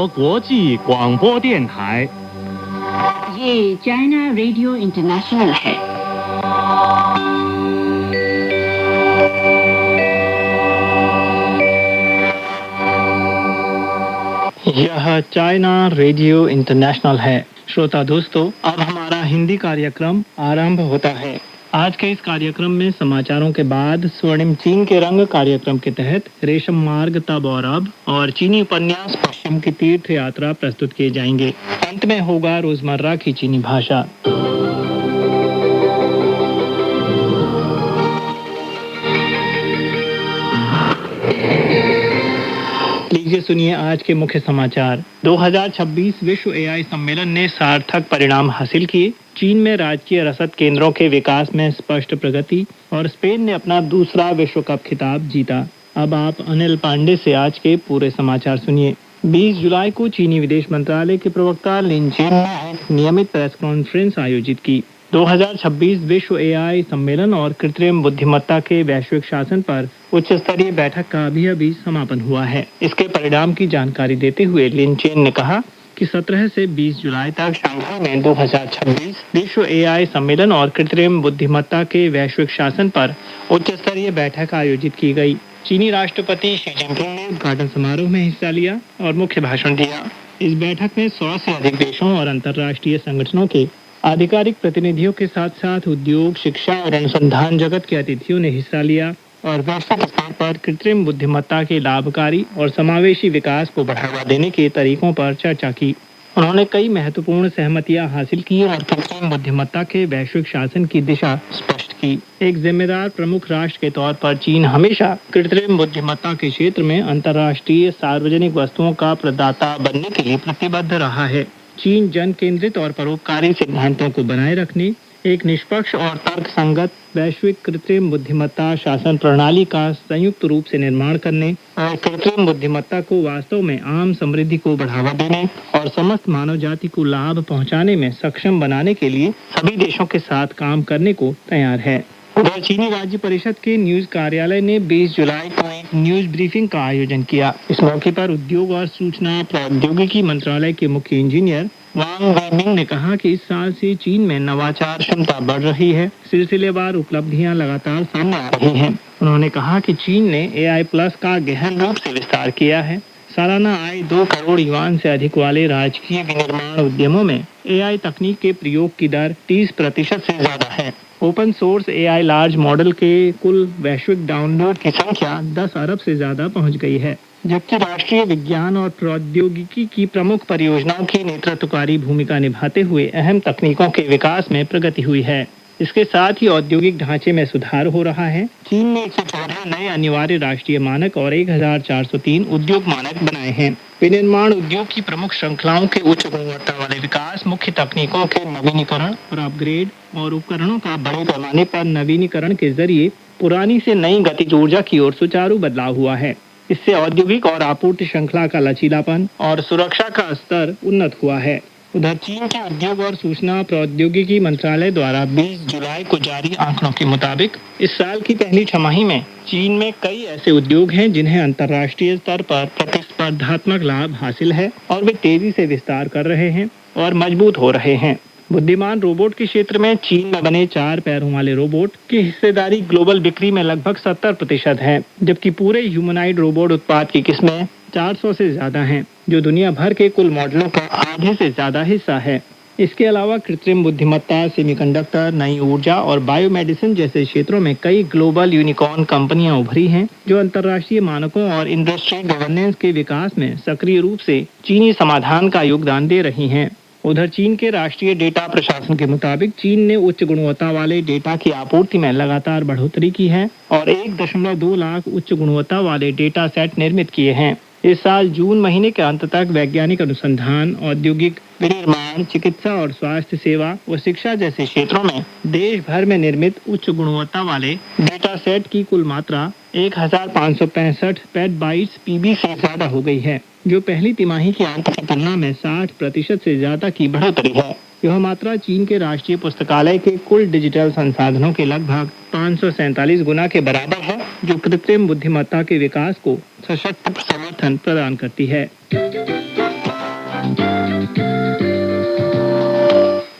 国国际广播电台。 ये China radio international है। यह चाइना रेडियो इंटरनेशनल है। श्रोता दोस्तों, अब हमारा हिंदी कार्यक्रम आरंभ होता है। आज के इस कार्यक्रम में समाचारों के बाद स्वर्णिम चीन के रंग कार्यक्रम के तहत रेशम मार्ग तब और अब और चीनी उपन्यास पश्चिम की तीर्थ यात्रा प्रस्तुत किए जाएंगे। अंत में होगा रोजमर्रा की चीनी भाषा। लीजिए सुनिए आज के मुख्य समाचार। 2026 विश्व एआई सम्मेलन ने सार्थक परिणाम हासिल किए। चीन में राजकीय रसद केंद्रों के विकास में स्पष्ट प्रगति और स्पेन ने अपना दूसरा विश्व कप खिताब जीता। अब आप अनिल पांडे से आज के पूरे समाचार सुनिए। 20 जुलाई को चीनी विदेश मंत्रालय के प्रवक्ता लिन चेन ने एक नियमित प्रेस कॉन्फ्रेंस आयोजित की। 2026 विश्व एआई सम्मेलन और कृत्रिम बुद्धिमत्ता के वैश्विक शासन पर उच्च स्तरीय बैठक का अभी समापन हुआ है। इसके परिणाम की जानकारी देते हुए लिन चेन ने कहा कि 17 से 20 जुलाई तक शंघाई में 2026 विश्व एआई सम्मेलन और कृत्रिम बुद्धिमत्ता के वैश्विक शासन पर उच्च स्तरीय बैठक आयोजित की गई। चीनी राष्ट्रपति शी जिनपिंग ने उद्घाटन समारोह में हिस्सा लिया और मुख्य भाषण दिया। इस बैठक में 100 से अधिक देशों और अंतर्राष्ट्रीय संगठनों के आधिकारिक प्रतिनिधियों के साथ साथ उद्योग, शिक्षा और अनुसंधान जगत के अतिथियों ने हिस्सा लिया और वैश्विक स्तर पर कृत्रिम बुद्धिमत्ता के लाभकारी और समावेशी विकास को बढ़ावा देने के तरीकों पर चर्चा की। उन्होंने कई महत्वपूर्ण सहमतियां हासिल की और कृत्रिम बुद्धिमत्ता के वैश्विक शासन की दिशा स्पष्ट की। एक जिम्मेदार प्रमुख राष्ट्र के तौर पर चीन हमेशा कृत्रिम बुद्धिमत्ता के क्षेत्र में अंतर्राष्ट्रीय सार्वजनिक वस्तुओं का प्रदाता बनने के लिए प्रतिबद्ध रहा है। चीन जन केंद्रित और परोपकारी सिद्धांतों को बनाए रखने, एक निष्पक्ष और तर्कसंगत वैश्विक कृत्रिम बुद्धिमत्ता शासन प्रणाली का संयुक्त रूप से निर्माण करने और कृत्रिम बुद्धिमत्ता को वास्तव में आम समृद्धि को बढ़ावा देने और समस्त मानव जाति को लाभ पहुंचाने में सक्षम बनाने के लिए सभी देशों के साथ काम करने को तैयार है। उधर चीनी राज्य परिषद के न्यूज कार्यालय ने 20 जुलाई को एक न्यूज ब्रीफिंग का आयोजन किया। इस मौके पर उद्योग और सूचना प्रौद्योगिकी मंत्रालय के मुख्य इंजीनियर वांग वेमिंग ने कहा कि इस साल से चीन में नवाचार क्षमता बढ़ रही है। सिलसिलेवार उपलब्धियां लगातार सामने आ रही हैं। उन्होंने कहा कि चीन ने AI प्लस का गहन रूप से विस्तार किया है। सालाना आय 2 करोड़ युआन से अधिक वाले राजकीय विनिर्माण उद्यमों में AI तकनीक के प्रयोग की दर 30% से ज्यादा है। Open source AI large model के कुल वैश्विक डाउनलोड की संख्या 10 अरब से ज्यादा पहुंच गई है, जबकि राष्ट्रीय विज्ञान और प्रौद्योगिकी की प्रमुख परियोजनाओं की नेतृत्वकारी भूमिका निभाते हुए अहम तकनीकों के विकास में प्रगति हुई है। इसके साथ ही औद्योगिक ढांचे में सुधार हो रहा है। चीन ने 114 नए अनिवार्य राष्ट्रीय मानक और 1403 उद्योग मानक बनाए हैं। विनिर्माण उद्योग की प्रमुख श्रृंखलाओं के उच्च गुणवत्ता वाले विकास, मुख्य तकनीकों के नवीनीकरण और अपग्रेड और उपकरणों का बड़े पैमाने पर नवीनीकरण के जरिए पुरानी से नई गतिज ऊर्जा की ओर सुचारू बदलाव हुआ है। इससे औद्योगिक और आपूर्ति श्रृंखला का लचीलापन और सुरक्षा का स्तर उन्नत हुआ है। उधर चीन के उद्योग और सूचना प्रौद्योगिकी मंत्रालय द्वारा 20 जुलाई को जारी आंकड़ों के मुताबिक इस साल की पहली छमाही में चीन में कई ऐसे उद्योग हैं जिन्हें अंतर्राष्ट्रीय स्तर पर प्रतिस्पर्धात्मक लाभ हासिल है और वे तेजी से विस्तार कर रहे हैं और मजबूत हो रहे हैं। बुद्धिमान रोबोट के क्षेत्र में चीन में बने 4 पैरों वाले रोबोट की हिस्सेदारी ग्लोबल बिक्री में लगभग 70% है, जबकि पूरे ह्यूमनाइड रोबोट उत्पाद की किस्में 400 से ज्यादा हैं, जो दुनिया भर के कुल मॉडलों का आधे से ज्यादा हिस्सा है। इसके अलावा कृत्रिम बुद्धिमत्ता, सेमीकंडक्टर, नई ऊर्जा और बायोमेडिसिन जैसे क्षेत्रों में कई ग्लोबल यूनिकॉर्न कंपनियां उभरी हैं, जो अंतर्राष्ट्रीय मानकों और इंडस्ट्री गवर्नेंस के विकास में सक्रिय रूप से चीनी समाधान का योगदान दे रही हैं। उधर चीन के राष्ट्रीय डेटा प्रशासन के मुताबिक चीन ने उच्च गुणवत्ता वाले डेटा की आपूर्ति में लगातार बढ़ोतरी की है और 1.2 लाख उच्च गुणवत्ता वाले डेटा सेट निर्मित किए हैं। इस साल जून महीने के अंत तक वैज्ञानिक अनुसंधान, औद्योगिक विनिर्माण, चिकित्सा और स्वास्थ्य सेवा व शिक्षा जैसे क्षेत्रों में देश भर में निर्मित उच्च गुणवत्ता वाले डेटा सेट की कुल मात्रा 1565 पेटाबाइट्स PB से ज्यादा हो गई है, जो पहली तिमाही के अंत की तुलना में 60% से ज्यादा की बढ़ोतरी है। यह मात्रा चीन के राष्ट्रीय पुस्तकालय के कुल डिजिटल संसाधनों के लगभग 547 गुना के बराबर है, जो कृत्रिम बुद्धिमत्ता के विकास को सशक्त समर्थन प्रदान करती है।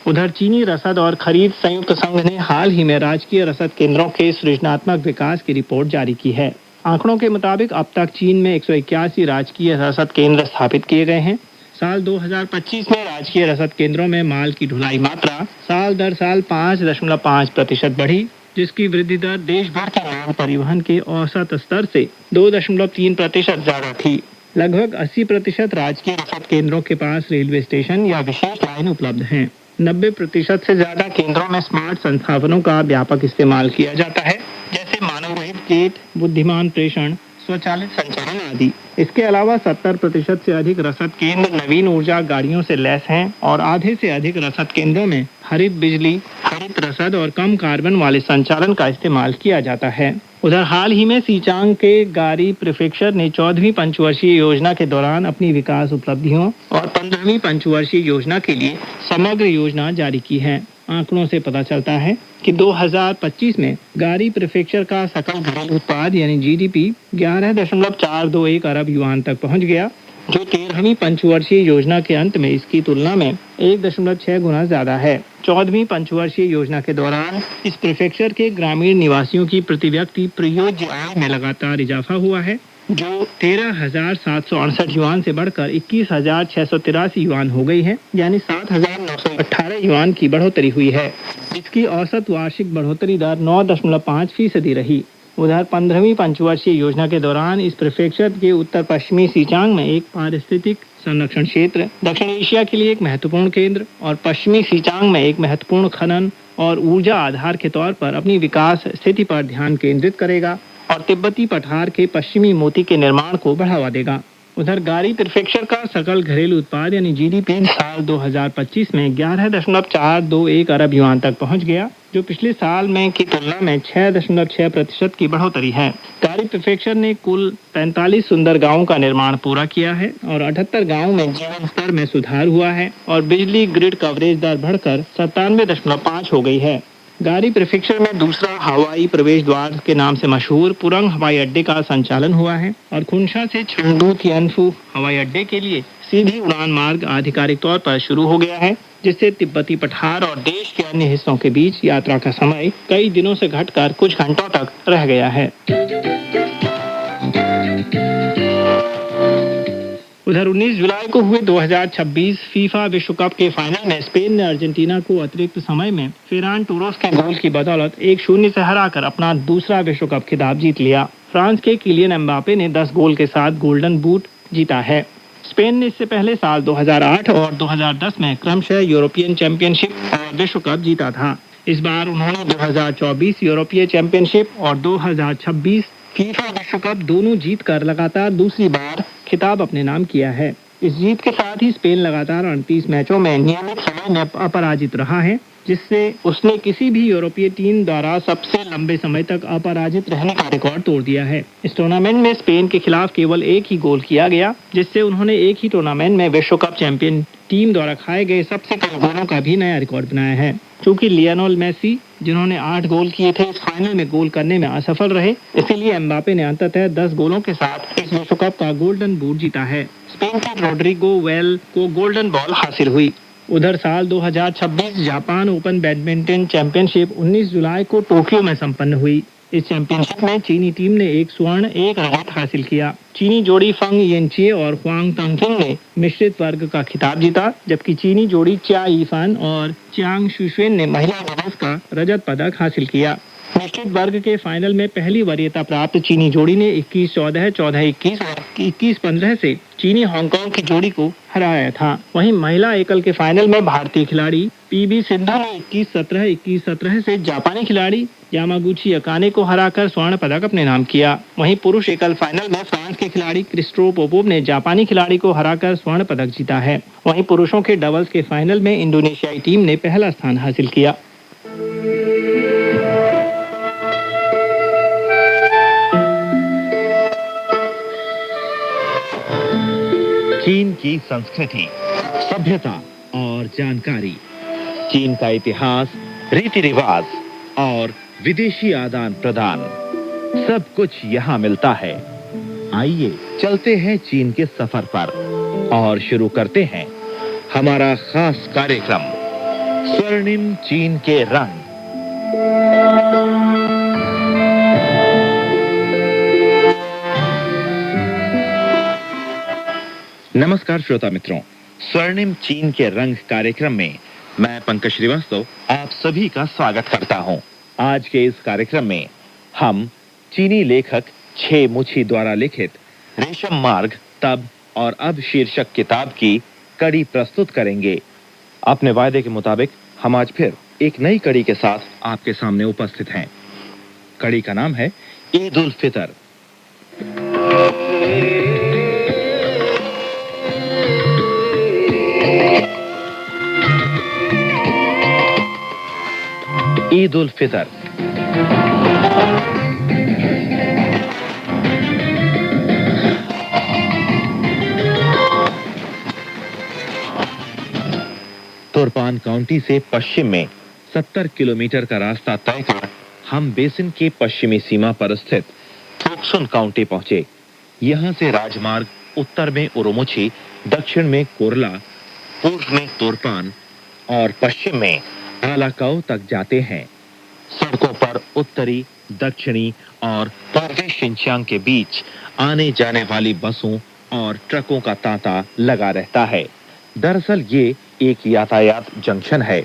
उधर चीनी रसद और खरीद संयुक्त संघ ने हाल ही में राजकीय रसद केंद्रों के सृजनात्मक विकास की रिपोर्ट जारी की है। आंकड़ों के मुताबिक अब तक चीन में 181 राजकीय रसद केंद्र स्थापित किए गए हैं। साल 2025 में राजकीय रसद केंद्रों में माल की ढुलाई मात्रा साल दर साल 5.5% बढ़ी, जिसकी वृद्धि दर देश भर के माल परिवहन के औसत स्तर से 2.3% ज्यादा थी। लगभग 80% राजकीय रसद केंद्रों के पास रेलवे स्टेशन या विशेष लाइन उपलब्ध हैं। 90% से ज्यादा केंद्रों में स्मार्ट संसाधनों का व्यापक इस्तेमाल किया जाता है, जैसे मानव रहित गेट, बुद्धिमान प्रेषण, स्वचालित संचालन आदि। इसके अलावा 70% से अधिक रसद केंद्र नवीन ऊर्जा गाड़ियों से लैस हैं और आधे से अधिक रसद केंद्रों में हरित बिजली, हरित रसद और कम कार्बन वाले संचालन का इस्तेमाल किया जाता है। उधर हाल ही में सीचांग के गारी प्रीफेक्चर ने 14वीं पंचवर्षीय योजना के दौरान अपनी विकास उपलब्धियों और 15वीं पंचवर्षीय योजना के लिए समग्र योजना जारी की है। आंकड़ों से पता चलता है कि 2025 में गारी प्रीफेक्चर का सकल घरेलू उत्पाद यानी जीडीपी 11.421 अरब युआन तक पहुंच गया, जो 13वीं पंचवर्षीय योजना के अंत में इसकी तुलना में 1.6 गुना ज्यादा है। 14वीं पंचवर्षीय योजना के दौरान इस प्रीफेक्चर के ग्रामीण निवासियों की प्रति व्यक्ति प्रयोज्य आय में लगातार इजाफा हुआ है, जो 13,768 युआन से बढ़कर 21,683 युआन हो गई है, यानी 7,918 युआन की बढ़ोतरी हुई है। इसकी औसत वार्षिक बढ़ोतरी दर 9.5% रही। उधर 15वीं पंचवर्षीय योजना के दौरान इस प्रीफेक्चर के उत्तर पश्चिमी सीचांग में एक पारिस्थितिक संरक्षण क्षेत्र, दक्षिण एशिया के लिए एक महत्वपूर्ण केंद्र और पश्चिमी सीचांग में एक महत्वपूर्ण खनन और ऊर्जा आधार के तौर पर अपनी विकास स्थिति पर ध्यान केंद्रित करेगा और तिब्बती पठार के पश्चिमी मोती के निर्माण को बढ़ावा देगा। उधर गारी प्रीफेक्चर का सकल घरेलू उत्पाद यानी जीडीपी साल 2025 में 11.421 अरब युआन तक पहुंच गया, जो पिछले साल में की तुलना में 6.6% की बढ़ोतरी है। गारी प्रीफेक्चर ने कुल 45 सुंदर गांवों का निर्माण पूरा किया है और 78 गांवों में जीवन स्तर में सुधार हुआ है और बिजली ग्रिड कवरेज दर बढ़कर 97.5 हो गई है। गारी प्रीफेक्चर में दूसरा हवाई प्रवेश द्वार के नाम से मशहूर पुरंग हवाई अड्डे का संचालन हुआ है और खुनशा से चंगडू तियानफू हवाई अड्डे के लिए सीधी उड़ान मार्ग आधिकारिक तौर पर शुरू हो गया है, जिससे तिब्बती पठार और देश के अन्य हिस्सों के बीच यात्रा का समय कई दिनों से घटकर कुछ घंटों तक रह गया है। उधर 19 जुलाई को हुए 2026 फीफा विश्व कप के फाइनल में स्पेन ने अर्जेंटीना को अतिरिक्त समय में फेरान टोरेस के गोल की बदौलत 1-0 से हराकर अपना दूसरा विश्व कप खिताब जीत लिया। फ्रांस के किलियन एम्बापे ने 10 गोल के साथ गोल्डन बूट जीता है। स्पेन ने इससे पहले साल 2008 और 2010 में क्रमशः यूरोपियन चैंपियनशिप और विश्व कप जीता था। इस बार उन्होंने 2024 यूरोपीय चैंपियनशिप और 2026 फीफा विश्व कप दोनों जीतकर लगातार दूसरी बार खिताब अपने नाम किया है। इस जीत के साथ ही स्पेन लगातार 38 मैचों में नियमित समय में अपराजित रहा है, जिससे उसने किसी भी यूरोपीय टीम द्वारा सबसे लंबे समय तक अपराजित रहने का रिकॉर्ड तोड़ दिया है। इस टूर्नामेंट में स्पेन के खिलाफ केवल एक ही गोल किया गया, जिससे उन्होंने एक ही टूर्नामेंट में विश्व कप चैंपियन टीम द्वारा खाए गए सबसे कम गोलों का भी नया रिकॉर्ड बनाया है। चूंकि लियोनेल मेसी, जिन्होंने 8 गोल किए थे, इस फाइनल में गोल करने में असफल रहे, इसीलिए एम्बापे ने अंततः 10 गोलों के साथ इस विश्व कप का गोल्डन बूट जीता है। स्पेन के रोड्रिगो वेल को गोल्डन बॉल हासिल हुई। उधर साल 2026 जापान ओपन बैडमिंटन चैंपियनशिप 19 जुलाई को टोक्यो में संपन्न हुई। इस चैंपियनशिप में चीनी टीम ने 1 स्वर्ण 1 रजत हासिल किया। चीनी जोड़ी फंग येनचिए और हुआंग तंगकिंग ने मिश्रित वर्ग का खिताब जीता, जबकि चीनी जोड़ी च्या यीफान और च्यांग शुशेन ने महिला डबल्स का रजत पदक हासिल किया। मिश्रित वर्ग के फाइनल में पहली वरीयता प्राप्त चीनी जोड़ी ने 21-14, 14-21 और 21-15 से चीनी हांगकांग की जोड़ी को हराया था। वहीं महिला एकल के फाइनल में भारतीय खिलाड़ी पीवी सिंधु ने 21-17, 21-17 से जापानी खिलाड़ी यामागुची अकाने को हराकर स्वर्ण पदक अपने नाम किया। वहीं पुरुष एकल फाइनल में फ्रांस के खिलाड़ी क्रिस्टो पोपोव ने जापानी खिलाड़ी को हराकर स्वर्ण पदक जीता है। वहीं पुरुषों के डबल्स के फाइनल में इंडोनेशियाई टीम ने पहला स्थान हासिल किया। चीन की संस्कृति, सभ्यता और जानकारी, चीन का इतिहास, रीति रिवाज और विदेशी आदान प्रदान, सब कुछ यहाँ मिलता है। आइए चलते हैं चीन के सफर पर और शुरू करते हैं हमारा खास कार्यक्रम स्वर्णिम चीन के रंग। नमस्कार श्रोता मित्रों, स्वर्णिम चीन के रंग कार्यक्रम में मैं पंकज श्रीवास्तव आप सभी का स्वागत करता हूं। आज के इस कार्यक्रम में हम चीनी लेखक छे मुछी द्वारा लिखित रेशम मार्ग तब और अब शीर्षक किताब की कड़ी प्रस्तुत करेंगे। अपने वायदे के मुताबिक हम आज फिर एक नई कड़ी के साथ आपके सामने उपस्थित हैं। कड़ी का नाम है ईद उल फितर। ईद उल फितर तुर्पान काउंटी से पश्चिम में 70 किलोमीटर का रास्ता तय कर हम बेसिन के पश्चिमी सीमा पर स्थित थोक्सुन काउंटी पहुंचे। यहां से राजमार्ग उत्तर में उरुमुची, दक्षिण में कोरला, पूर्व में तुर्पान और पश्चिम में आलाकाओ तक जाते हैं। सड़कों पर उत्तरी, दक्षिणी और पूर्वी शिनचांग के बीच आने जाने वाली बसों और ट्रकों का तांता लगा रहता है। दरअसल ये एक यातायात जंक्शन है।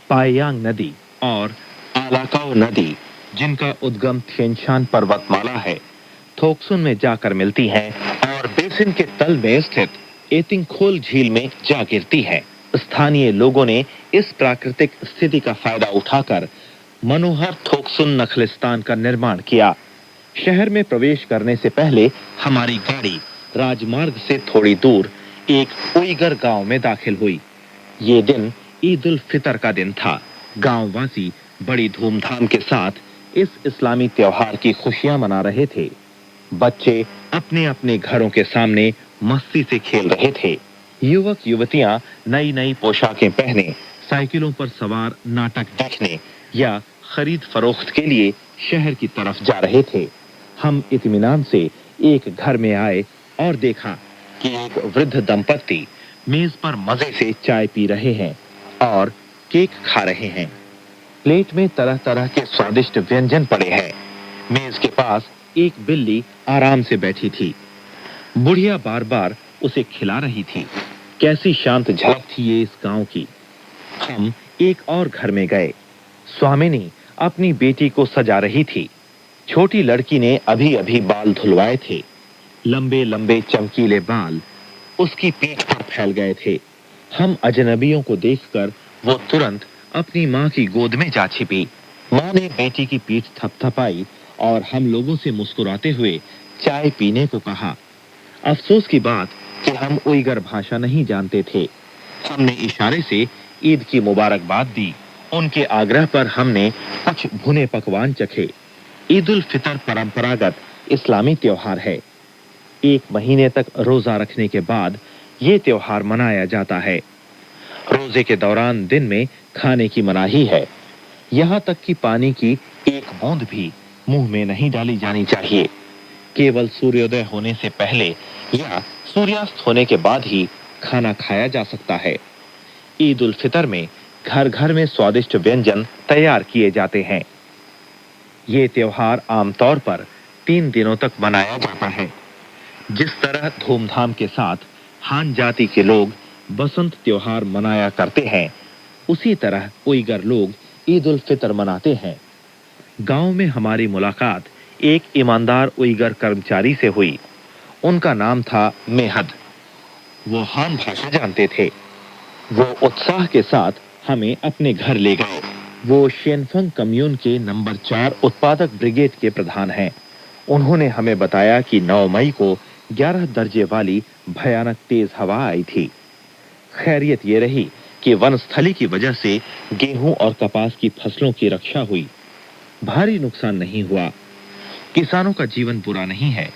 पायांग नदी और आलाकाओ नदी, जिनका उद्गम थिएनशान पर्वतमाला है, थोक्सुन में जाकर मिलती हैं और बेसिन के तल में स्थित एतिंगखोल झील में जा गिरती है। स्थानीय लोगों ने इस प्राकृतिक स्थिति का फायदा उठाकर मनोहर थोक्सुन नखलिस्तान का निर्माण किया। शहर में प्रवेश करने से पहले हमारी गाड़ी राजमार्ग से थोड़ी दूर एक उइगर गांव में दाखिल हुई। ये दिन ईद उल फितर का दिन था। गांववासी बड़ी धूमधाम के साथ इस इस्लामी त्योहार की खुशियां मना रहे थे। बच्चे अपने अपने घरों के सामने मस्ती से खेल रहे थे। युवक युवतियां नई नई पोशाकें पहने साइकिलों पर सवार नाटक देखने या खरीद फरोख्त के लिए शहर की तरफ जा रहे थे। हम इत्मीनान से एक घर में आए और देखा कि एक वृद्ध दंपत्ति मेज पर मजे से चाय पी रहे हैं और केक खा रहे हैं। प्लेट में तरह तरह के स्वादिष्ट व्यंजन पड़े हैं। मेज के पास एक बिल्ली आराम से बैठी थी। बुढ़िया बार बार उसे खिला रही थी। कैसी शांत झलक थी ये इस गांव की। हम एक और घर में गए। स्वामिनी अपनी बेटी को सजा रही थी। छोटी लड़की ने अभी अभी बाल धुलवाए थे। लंबे लंबे चमकीले बाल उसकी पीठ पर फैल गए थे। हम अजनबियों को देखकर वो तुरंत अपनी माँ की गोद में जा छिपी। माँ ने बेटी की पीठ थपथपाई और हम लोगों से मुस्कुराते हुए चाय पीने को कहा। अफसोस की बात कि हम उइगर भाषा नहीं जानते थे। हमने इशारे से ईद की मुबारकबाद दी। उनके आग्रह पर हमने कुछ भुने पकवान चखे। ईद उल फितर परंपरागत इस्लामी त्योहार है। एक महीने तक रोजा रखने के बाद ये त्योहार मनाया जाता है। रोजे के दौरान दिन में खाने की मनाही है। यहाँ तक कि पानी की एक बूंद भी मुंह में नहीं डाली जानी चाहिए। केवल सूर्योदय होने से पहले या सूर्यास्त होने के बाद ही खाना खाया जा सकता है। ईद उल फितर में घर घर में स्वादिष्ट व्यंजन तैयार किए जाते हैं। ये त्योहार आमतौर पर 3 दिनों तक मनाया जाता है। जिस तरह धूमधाम के साथ हान जाति के लोग बसंत त्योहार मनाया करते हैं, उसी तरह उइगर लोग ईद उल फितर मनाते हैं। गांव में हमारी मुलाकात एक ईमानदार उइगर कर्मचारी से हुई। उनका नाम था मेहद। वो हान भाषा जानते थे। वो उत्साह के साथ हमें अपने घर ले गए। वो शेनफंग कम्यून के नंबर 4 उत्पादक ब्रिगेड के प्रधान हैं। उन्होंने हमें बताया कि 9 मई को 11 दर्जे वाली भयानक तेज हवा आई थी। खैरियत ये रही कि वनस्थली की वजह से गेहूं और कपास की फसलों की रक्षा हुई। भारी नुकसान नहीं हुआ। किसानों का जीवन बुरा नहीं है।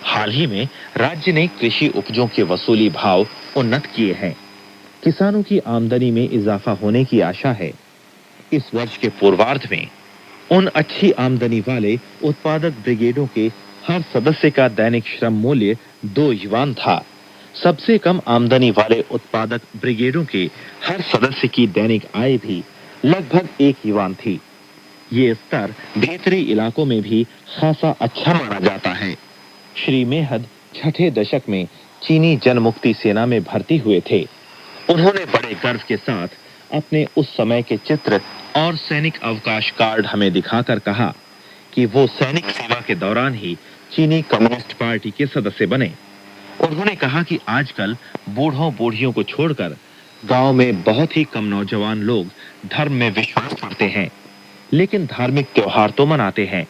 हाल ही में राज्य ने कृषि उपजों के वसूली भाव उन्नत किए हैं। किसानों की आमदनी में इजाफा होने की आशा है। इस वर्ष के पूर्वार्ध में उन अच्छी आमदनी वाले उत्पादक ब्रिगेडों के हर सदस्य का दैनिक श्रम मूल्य 2 युआन था। सबसे कम आमदनी वाले उत्पादक ब्रिगेडों के हर सदस्य की दैनिक आय भी लगभग 1 युआन थी। ये स्तर भीतरी इलाकों में भी खासा अच्छा माना जाता है। श्री मेहद छठे दशक में चीनी जनमुक्ति सेना में भर्ती हुए थे। उन्होंने बड़े गर्व के साथ अपने उस समय के चित्र और सैनिक अवकाश कार्ड हमें दिखाकर कहा कि वो सैनिक सेवा के दौरान ही चीनी कम्युनिस्ट पार्टी के सदस्य बने। उन्होंने कहा कि आजकल बूढ़ों बूढ़ियों को छोड़कर गांव में बहुत ही कम नौजवान लोग धर्म में विश्वास करते हैं, लेकिन धार्मिक त्योहार तो मनाते हैं।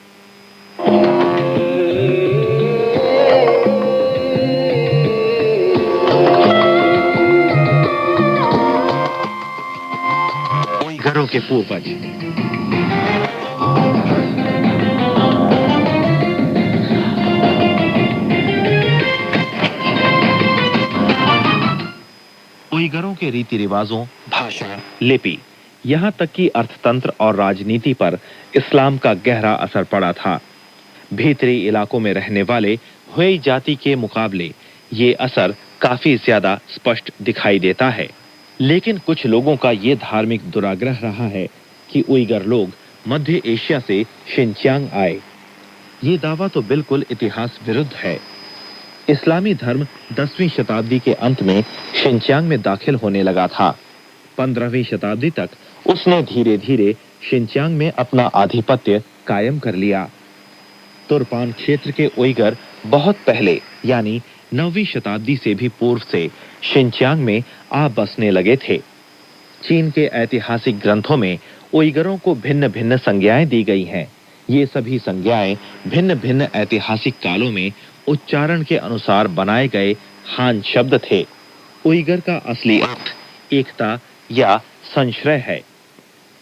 उइगरों के पूर्वज। उइगरों के रीति रिवाजों, भाषा, लिपि, यहाँ तक कि अर्थतंत्र और राजनीति पर इस्लाम का गहरा असर पड़ा था। भीतरी इलाकों में रहने वाले हुई जाति के मुकाबले ये असर काफी ज्यादा स्पष्ट दिखाई देता है। लेकिन कुछ लोगों का ये धार्मिक दुराग्रह रहा है कि उइगर लोग मध्य एशिया से शिनचांग आए। ये दावा तो बिल्कुल इतिहास विरुद्ध है। इस्लामी धर्म 10वीं शताब्दी के अंत में शिनचांग में दाखिल होने लगा था। 15वीं शताब्दी तक उसने धीरे धीरे शिनचांग में अपना आधिपत्य कायम कर लिया। तुर्पान क्षेत्र के उइगर बहुत पहले यानी 9वीं शताब्दी से भी पूर्व से शिनचांग में आ बसने लगे थे। चीन के ऐतिहासिक ग्रंथों में उइगरों को भिन्न भिन्न संज्ञाएं दी गई हैं। ये सभी संज्ञाएं भिन्न भिन्न ऐतिहासिक कालों में उच्चारण के अनुसार बनाए गए हान शब्द थे। उइगर का असली अर्थ एकता या संश्रय है।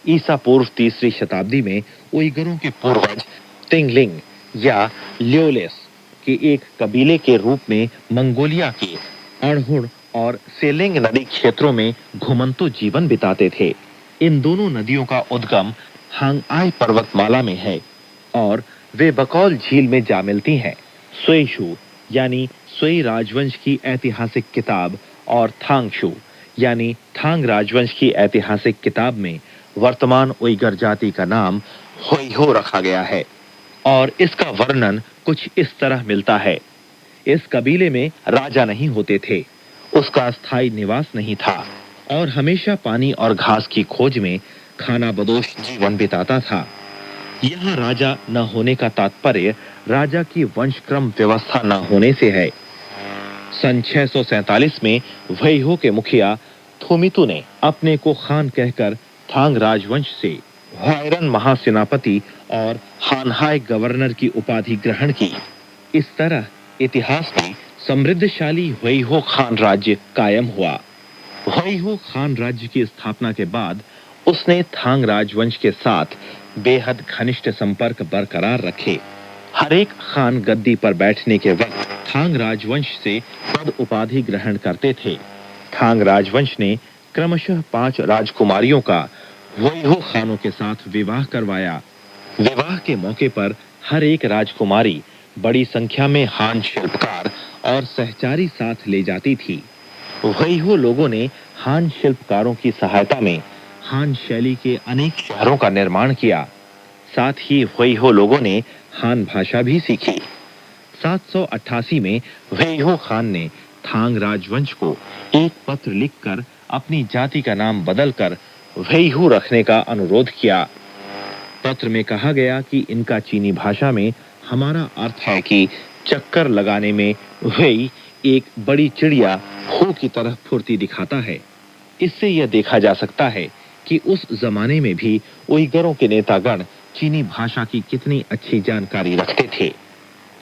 ईसा पूर्व 3री शताब्दी में उइगरों के पूर्वज तिंगलिंग या ल्योलेस के एक कबीले के रूप में मंगोलिया के अड़हुण और सेलिंग नदी क्षेत्रों में घुमंतु जीवन बिताते थे। इन दोनों नदियों का उद्गम हांगआई पर्वतमाला में है और वे बकौल झील में जा मिलती हैं। सुएशु यानी सुई राजवंश की ऐतिहासिक किताब और थांगशु यानी थांग राजवंश की ऐतिहासिक किताब में वर्तमान उइगर जाति का नाम हुइहो रखा गया है और इसका वर्णन कुछ इस तरह मिलता है। इस कबीले में राजा नहीं होते थे, उसका स्थायी निवास नहीं था और हमेशा पानी और घास की खोज में खानाबदोश जीवन बिताता था। यहाँ राजा न होने का तात्पर्य राजा की वंशक्रम व्यवस्था न होने से है। सन 647 में वैहो के मुखिया थोमितु ने अपने को खान कहकर थांग राजवंश से वायरन महासेनापति और हानहाई गवर्नर की उपाधि ग्रहण की। इस तरह इतिहास में समृद्धशाली वैहो खान राज्य कायम हुआ। वैहो खान राज्य की स्थापना के बाद उसने थांग राजवंश के साथ बेहद घनिष्ठ संपर्क बरकरार रखे। हर एक खान गद्दी पर बैठने के वक्त थांग राजवंश से पद उपाधि ग्रहण करते थे। थांग राजवंश ने क्रमशः 5 राजकुमारियों का वैहो खानों के साथ विवाह करवाया। विवाह के मौके पर हर एक राजकुमारी बड़ी संख्या में हान शिल्पकार और सहचारी साथ ले जाती थी। वैहो लोगों ने हान शिल्पकारों की सहायता में हान शैली के अनेक शहरों का निर्माण किया। साथ ही वैहो लोगों ने हान भाषा भी सीखी। 788 में वैहो खान ने थांग राजवंश को एक पत्र लिखकर अपनी जाति का नाम बदलकर वैहो रखने का अनुरोध किया। पत्र में कहा गया कि इनका चीनी भाषा में हमारा अर्थ है कि चक्कर लगाने में वही एक बड़ी चिड़िया हो की तरह फुर्ती दिखाता है। इससे यह देखा जा सकता है कि उस जमाने में भी उइगरों के नेतागण चीनी भाषा की कितनी अच्छी जानकारी रखते थे।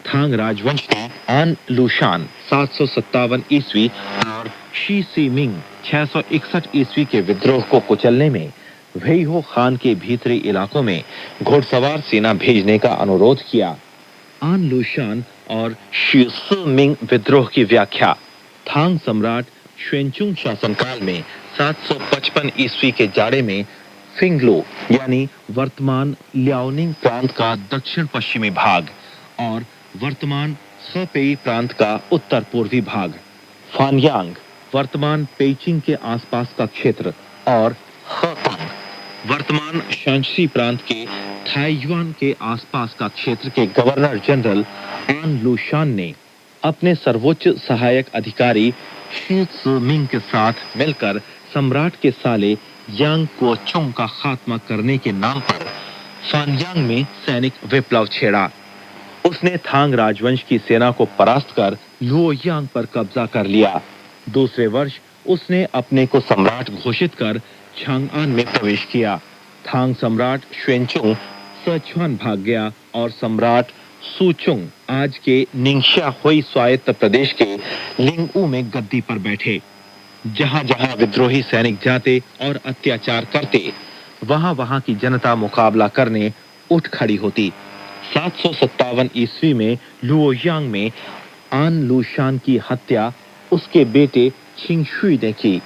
थांग राजवंश ने आन लुशान 757 ईस्वी और शी सीमिंग 661 ईस्वी के विद्रोह को कुचलने में वैहो खान के भीतरी इलाकों में घुड़सवार सेना भेजने का अनुरोध किया। आन लुशान और शी सीमिंग विद्रोह की व्याख्या थांग सम्राट श्वेनचुंग शासनकाल में 755 ईस्वी के जाड़े में फिंगलो यानी वर्तमान लियाओनिंग प्रांत का दक्षिण पश्चिमी भाग और वर्तमान खेपेई प्रांत का उत्तर पूर्वी भाग, फानयांग वर्तमान पेइचिंग के आसपास का क्षेत्र और हेतांग वर्तमान शांसी प्रांत के थाईयुआन के आसपास का क्षेत्र के गवर्नर जनरल आन लूशान ने अपने सर्वोच्च सहायक अधिकारी शी त्सुमिंग के साथ मिलकर सम्राट के साले यांग कोचुंग का खात्मा करने के नाम पर फानयांग में सैनिक विप्लव छेड़ा। उसने थांग राजवंश की सेना को परास्त कर लुओयांग पर कब्जा कर लिया। दूसरे वर्ष उसने अपने को सम्राट घोषित कर छांगआन में प्रवेश किया। थांग सम्राट श्वेनचुंग सचुआन भाग गया और सम्राट सूचुंग आज के निंगशा हुई स्वायत्त प्रदेश के लिंगऊ में गद्दी पर बैठे। जहां जहां विद्रोही सैनिक जाते और अत्याचार करते, वहां वहां की जनता मुकाबला करने उठ खड़ी होती। 757 ईस्वी में लुओयांग में आन लूशान की हत्या उसके बेटे छिंगशुई ने की।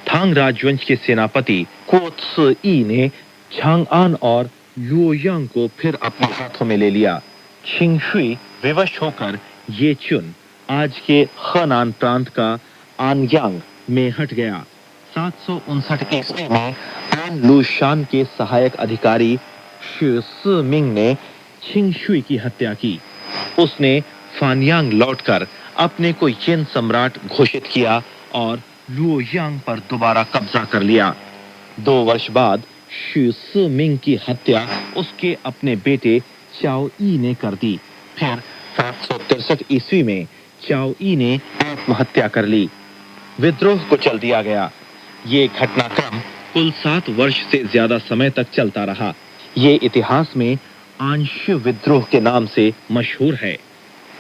थांग राजवंश के सेनापति कोत्सुई ने छांगआन और लुओयांग को फिर अपने हाथों में ले लिया। छिंगशुई विवश होकर ये चुन आज के खनान प्रांत का आनयांग में हट गया। 759 ईस्वी में आन लूशान के सहायक अधिकारी शी त्सुमिंग ने छिंगशुई की हत्या की। उसने फानयांग लौटकर अपने को येन सम्राट घोषित किया और लुओयांग पर दोबारा कब्जा कर लिया। 2 वर्ष बाद शी त्सुमिंग की हत्या उसके अपने बेटे चाओ ई ने कर दी। फिर 763 ईस्वी में चाओ ई ने आत्महत्या कर ली। विद्रोह को चल दिया गया। ये घटनाक्रम कुल 7 वर्ष से ज्यादा समय तक चलता रहा। ये इतिहास में आंश विद्रोह के नाम से मशहूर है।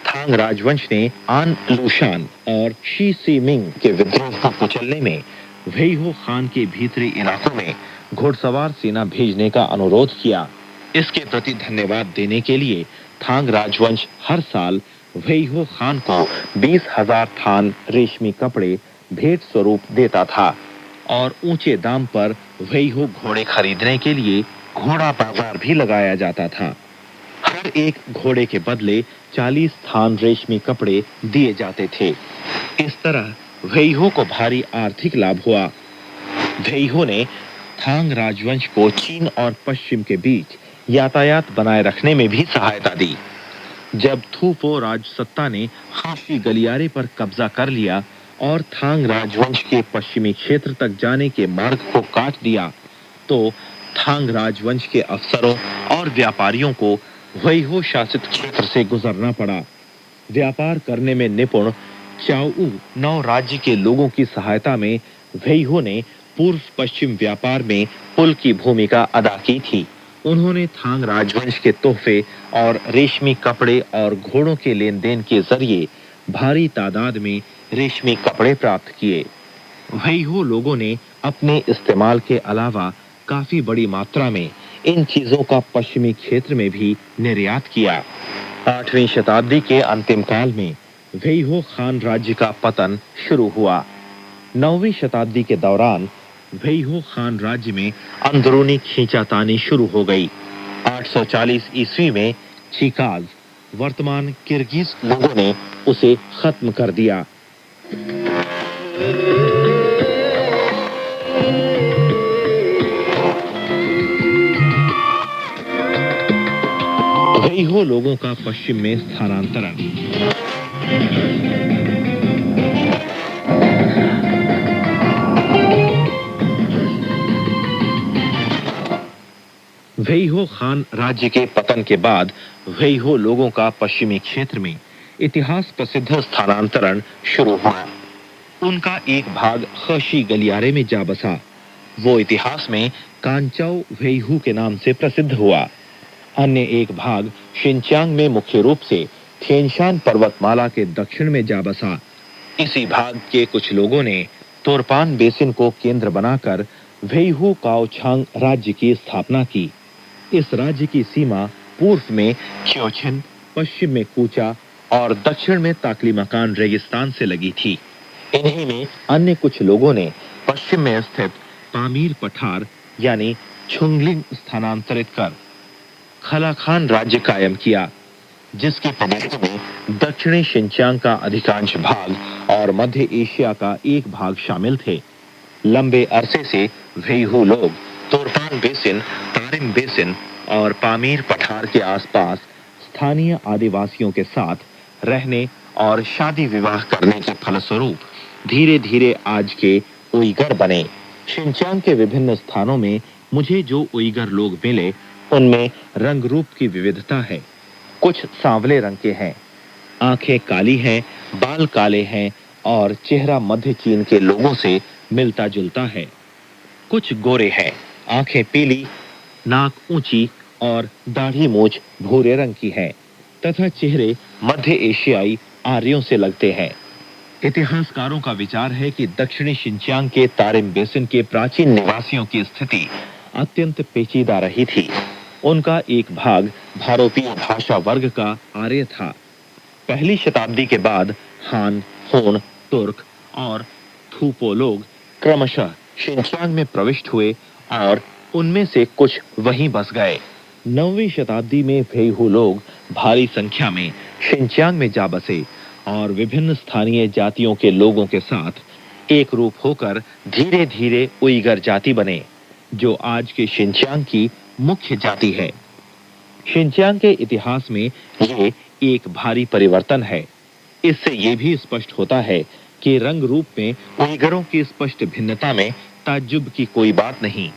थांग राजवंश ने आन लूशान और शी सीमिंग के विद्रोह को कुचलने में वेइहो खान के भीतरी इलाकों में घुड़सवार सेना भेजने का अनुरोध किया। इसके प्रति धन्यवाद देने के लिए थांग राजवंश हर साल वेइहो खान को 20,000 थान रेशमी कपड़े भेंट स्वरूप देता था और ऊंचे दाम पर वेइहो घोड़े खरीदने के लिए घोड़ा बाजार भी लगाया जाता था। हर एक घोड़े के बदले 40 थान रेशमी कपड़े दिए जाते थे। इस तरह वेइहो को भारी आर्थिक लाभ हुआ। वेइहो ने थांग राजवंश को चीन और पश्चिम के बीच यातायात बनाए रखने में भी सहायता दी। जब थूपो राजसत्ता ने खासी गलियारे पर कब्जा कर लिया और थांग राजवंश के पश्चिमी क्षेत्र तक जाने के मार्ग को काट दिया, तो थांग राजवंश के अफसरों और व्यापारियों को वेइहो शासित क्षेत्र से गुजरना पड़ा। व्यापार करने में निपुण चाओ नौ राज्य के लोगों की सहायता में वेइहो ने पूर्व पश्चिम व्यापार में पुल की भूमिका अदा की थी। उन्होंने थांग राजवंश के तोहफे और रेशमी कपड़े और घोड़ों के लेन देन के जरिए भारी तादाद में रेशमी कपड़े प्राप्त किए। वेइहो लोगों ने अपने इस्तेमाल के अलावा काफी बड़ी मात्रा में इन चीजों का पश्चिमी क्षेत्र में भी निर्यात किया। 8वीं शताब्दी के अंतिम काल में वेइहो खान राज्य का पतन शुरू हुआ। 9वीं शताब्दी के दौरान वेइहो खान राज्य में अंदरूनी खींचातानी शुरू हो गई। 840 ईस्वी में चिकाज वर्तमान किर्गिज लोगों ने उसे खत्म कर दिया। वेइहो लोगों का पश्चिम में स्थानांतरण। वेइहो खान राज्य के पतन के बाद वेइहो लोगों का पश्चिमी क्षेत्र में इतिहास प्रसिद्ध स्थानांतरण शुरू हुआ। उनका एक भाग खशी गलियारे में जा बसा। वो इतिहास में कांचाओ वेइहू के नाम से प्रसिद्ध हुआ। अन्य एक भाग शिनचांग में मुख्य रूप से थिएनशान पर्वतमाला के दक्षिण में जा बसा। इसी भाग के कुछ लोगों ने तोरपान बेसिन को केंद्र बनाकर वेइहू काओछांग राज्य की स्थापना की। इस राज्य की सीमा पूर्व में क्योछिन, पश्चिम में कूचा और दक्षिण में ताकलीमकान रेगिस्तान से लगी थी। इन्हीं में अन्य कुछ लोगों ने पश्चिम में स्थित पामीर पठार यानी छुंगलिंग स्थानांतरित कर खलाखान राज्य कायम किया। जिसकी प्रवृत्ति में दक्षिणी शिनचांग का अधिकांश भाग और मध्य एशिया का एक भाग शामिल थे। लंबे अरसे से वेइहू लोग तोरपान बेसिन, तारिम बेसिन और पामीर पठार के आसपास स्थानीय आदिवासियों के साथ रहने और शादी विवाह करने के फलस्वरूप धीरे धीरे आज के उइगर बने। शिनचांग के विभिन्न स्थानों में मुझे जो उइगर लोग मिले उनमें रंग रूप की विविधता है। कुछ सांवले रंग के हैं, आंखें काली हैं, बाल काले हैं और चेहरा मध्य चीन के लोगों से मिलता जुलता है। कुछ गोरे हैं, आंखें पीली, नाक ऊंची और दाढ़ी मूछ भूरे रंग की है तथा चेहरे मध्य एशियाई आर्यों से लगते हैं। इतिहासकारों का विचार है कि दक्षिणी शिनचांग के तारिम बेसिन के प्राचीन निवासियों की स्थिति अत्यंत पेचीदा रही थी। उनका एक भाग भारोपीय भाषा वर्ग का आर्य था। पहली शताब्दी के बाद हान, होन, तुर्क और थूपो लोग क्रमशः शिनचांग में प्रविष्ट हुए और उनमें से कुछ वहीं बस गए। 9वीं शताब्दी में वेइहू लोग भारी संख्या में शिनचांग में जा बसे और विभिन्न स्थानीय जातियों के लोगों के साथ एक रूप होकर धीरे धीरे उइगर जाति बने, जो आज के शिनचांग की मुख्य जाति है। शिनचांग के इतिहास में ये एक भारी परिवर्तन है। इससे ये भी स्पष्ट होता है कि रंग रूप में उइगरों की स्पष्ट भिन्नता में ताज्जुब की कोई बात नहीं।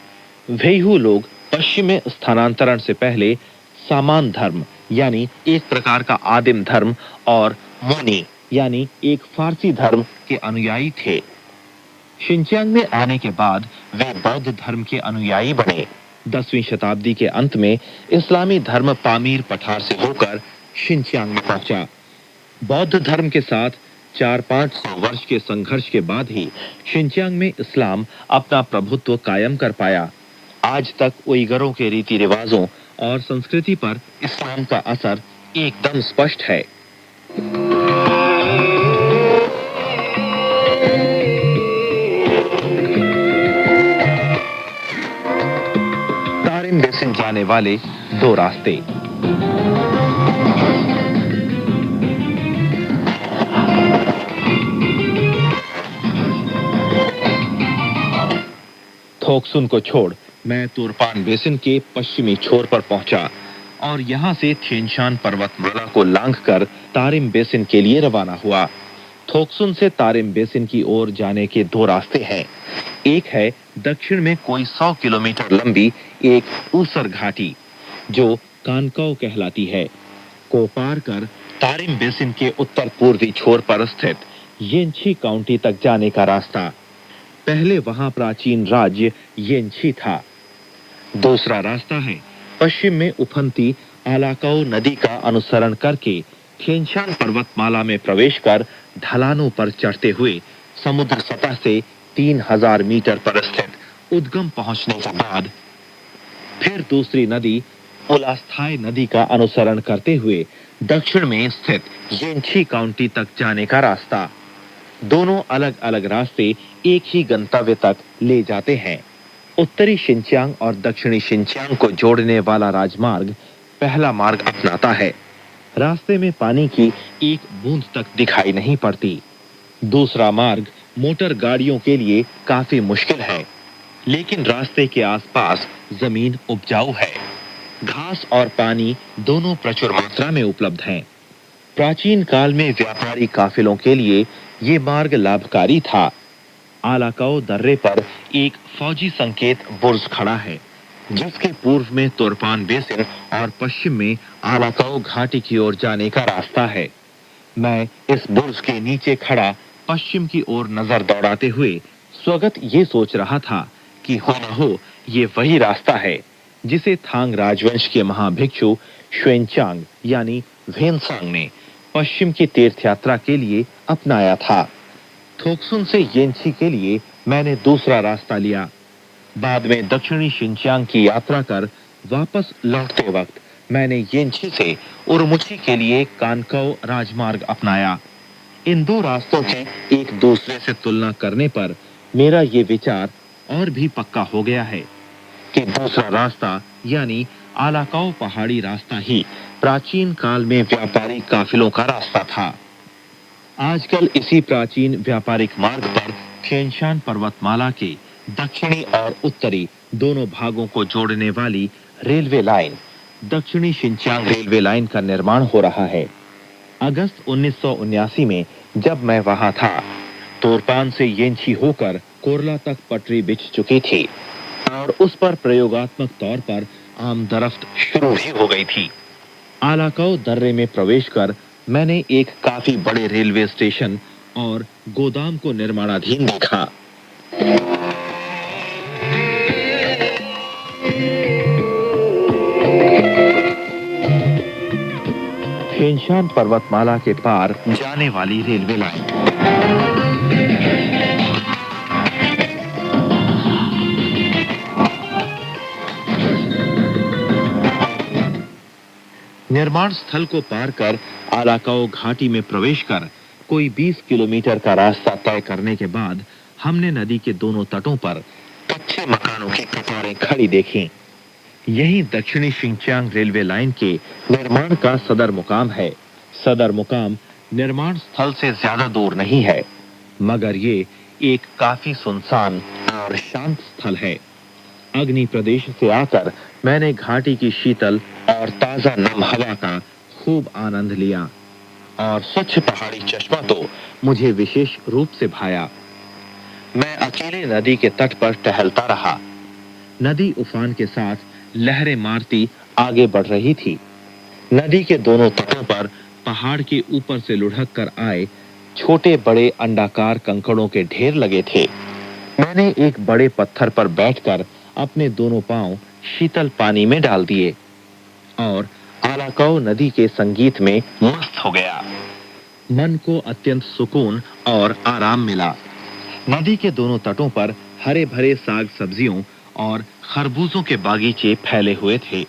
वेइहू लोग पश्चिम में स्थानांतरण से पहले सामान धर्म यानी एक प्रकार का आदिम धर्म और मोनी यानी एक फारसी धर्म के अनुयायी थे। शिनचांग में आने के बाद वे बौद्ध धर्म के अनुयायी बने। 10वीं शताब्दी के अंत में इस्लामी धर्म पामीर पठार से होकर शिनचांग में पहुंचा। बौद्ध धर्म के साथ 400-500 वर्ष के संघर्ष के बाद ही शिनचांग में इस्लाम अपना प्रभुत्व कायम कर पाया। आज तक उइगरों के रीति रिवाजों और संस्कृति पर इस्लाम का असर एकदम स्पष्ट है। तारिम बेसिन जाने वाले दो रास्ते। थोकसुन को छोड़ मैं तोरपान बेसिन के पश्चिमी छोर पर पहुंचा और यहां से थिएनशान पर्वतमाला को लांघकर तारिम बेसिन के लिए रवाना हुआ। थोकसुन से तारिम बेसिन की ओर जाने के दो रास्ते हैं। एक है दक्षिण में कोई 100 किलोमीटर लंबी एक ऊसर घाटी जो कानकाओ कहलाती है, को पार कर तारिम बेसिन के उत्तर पूर्वी छोर पर स्थित येंछी काउंटी तक जाने का रास्ता। पहले वहां प्राचीन राज्य येंछी था। दूसरा रास्ता है पश्चिम में उफनती आलाकाओ नदी का अनुसरण करके थिएनशान पर्वतमाला में प्रवेश कर ढलानों पर चढ़ते हुए समुद्र सतह से 3000 मीटर पर स्थित उद्गम पहुंचने के बाद फिर दूसरी नदी उलास्थाई नदी का अनुसरण करते हुए दक्षिण में स्थित येंछी काउंटी तक जाने का रास्ता। दोनों अलग अलग रास्ते एक ही गंतव्य तक ले जाते हैं। उत्तरी शिनचांग और दक्षिणी शिनचांग को जोड़ने वाला राजमार्ग पहला मार्ग अपनाता है। रास्ते में पानी की एक बूंद तक दिखाई नहीं पड़ती। दूसरा मार्ग मोटर गाड़ियों के लिए काफी मुश्किल है, लेकिन रास्ते के आसपास जमीन उपजाऊ है। घास और पानी दोनों प्रचुर मात्रा में उपलब्ध हैं। प्राचीन काल में व्यापारी काफिलों के लिए ये मार्ग लाभकारी था। आलाकाओ दर्रे पर एक फौजी संकेत बुर्ज खड़ा है, जिसके पूर्व में तोरपान बेसिन और पश्चिम में आलाकाओ घाटी की ओर जाने का रास्ता है। मैं इस बुर्ज के नीचे खड़ा पश्चिम की ओर नजर दौड़ाते हुए स्वगत ये सोच रहा था कि हो न हो ये वही रास्ता है जिसे थांग राजवंश के महाभिक्षु श्वेनचांग यानी वेनसांग ने पश्चिम की तीर्थ यात्रा के लिए अपनाया था। थोकसुन से येंछी के लिए मैंने दूसरा रास्ता लिया। बाद में दक्षिणी शिनचांग की यात्रा कर वापस लौटते वक्त मैंने येंछी से उरमुची के लिए कानकाओ राजमार्ग अपनाया। इन दो रास्तों की एक दूसरे से तुलना करने पर मेरा ये विचार और भी पक्का हो गया है कि दूसरा रास्ता यानी आलाकाओ पहाड़ी रास्ता ही प्राचीन काल में व्यापारी काफिलों का रास्ता था। आजकल इसी प्राचीन व्यापारिक मार्ग पर थिएनशान पर्वतमाला के दक्षिणी और उत्तरी दोनों भागों को जोड़ने वाली रेलवे लाइन दक्षिणी शिनचांग रेलवे लाइन का निर्माण हो रहा है। अगस्त 1979 में जब मैं वहां था, तोरपान से येंची होकर कोरला तक पटरी बिछ चुकी थी और उस पर प्रयोगात्मक तौर पर आम दरख्त शुरू भी हो गई थी। आलाकाओ दर्रे में प्रवेश कर मैंने एक काफी बड़े रेलवे स्टेशन और गोदाम को निर्माणाधीन देखा। थिएनशान पर्वतमाला के पार जाने वाली रेलवे लाइन। निर्माण स्थल को पार कर आलाकाओ घाटी में प्रवेश कर कोई 20 किलोमीटर का रास्ता तय करने के बाद हमने नदी के दोनों तटों पर कच्चे मकानों की कतारें खड़ी देखी। यही दक्षिणी शिनचांग रेलवे लाइन के निर्माण का सदर मुकाम है। सदर मुकाम निर्माण स्थल से ज्यादा दूर नहीं है, मगर ये एक काफी सुनसान और शांत स्थल है। अग्नि प्रदेश से आकर मैंने घाटी की शीतल और ताजा नम हवा का खूब आनंद लिया और स्वच्छ पहाड़ी चश्मा तो मुझे विशेष रूप से भाया। मैं अकेले नदी के तट पर टहलता रहा। नदी उफान के साथ लहरें मारती आगे बढ़ रही थी। नदी के दोनों तटों पर पहाड़ के ऊपर से लुढ़क कर आए छोटे बड़े अंडाकार कंकड़ों के ढेर लगे थे। मैंने एक बड़े पत्थर पर बैठकर अपने दोनों पांव शीतल पानी में डाल दिए और आलाकाओ नदी के संगीत में मस्त हो गया। मन को अत्यंत सुकून और आराम मिला। नदी के दोनों तटों पर हरे भरे साग सब्जियों और खरबूजों के बागीचे फैले हुए थे।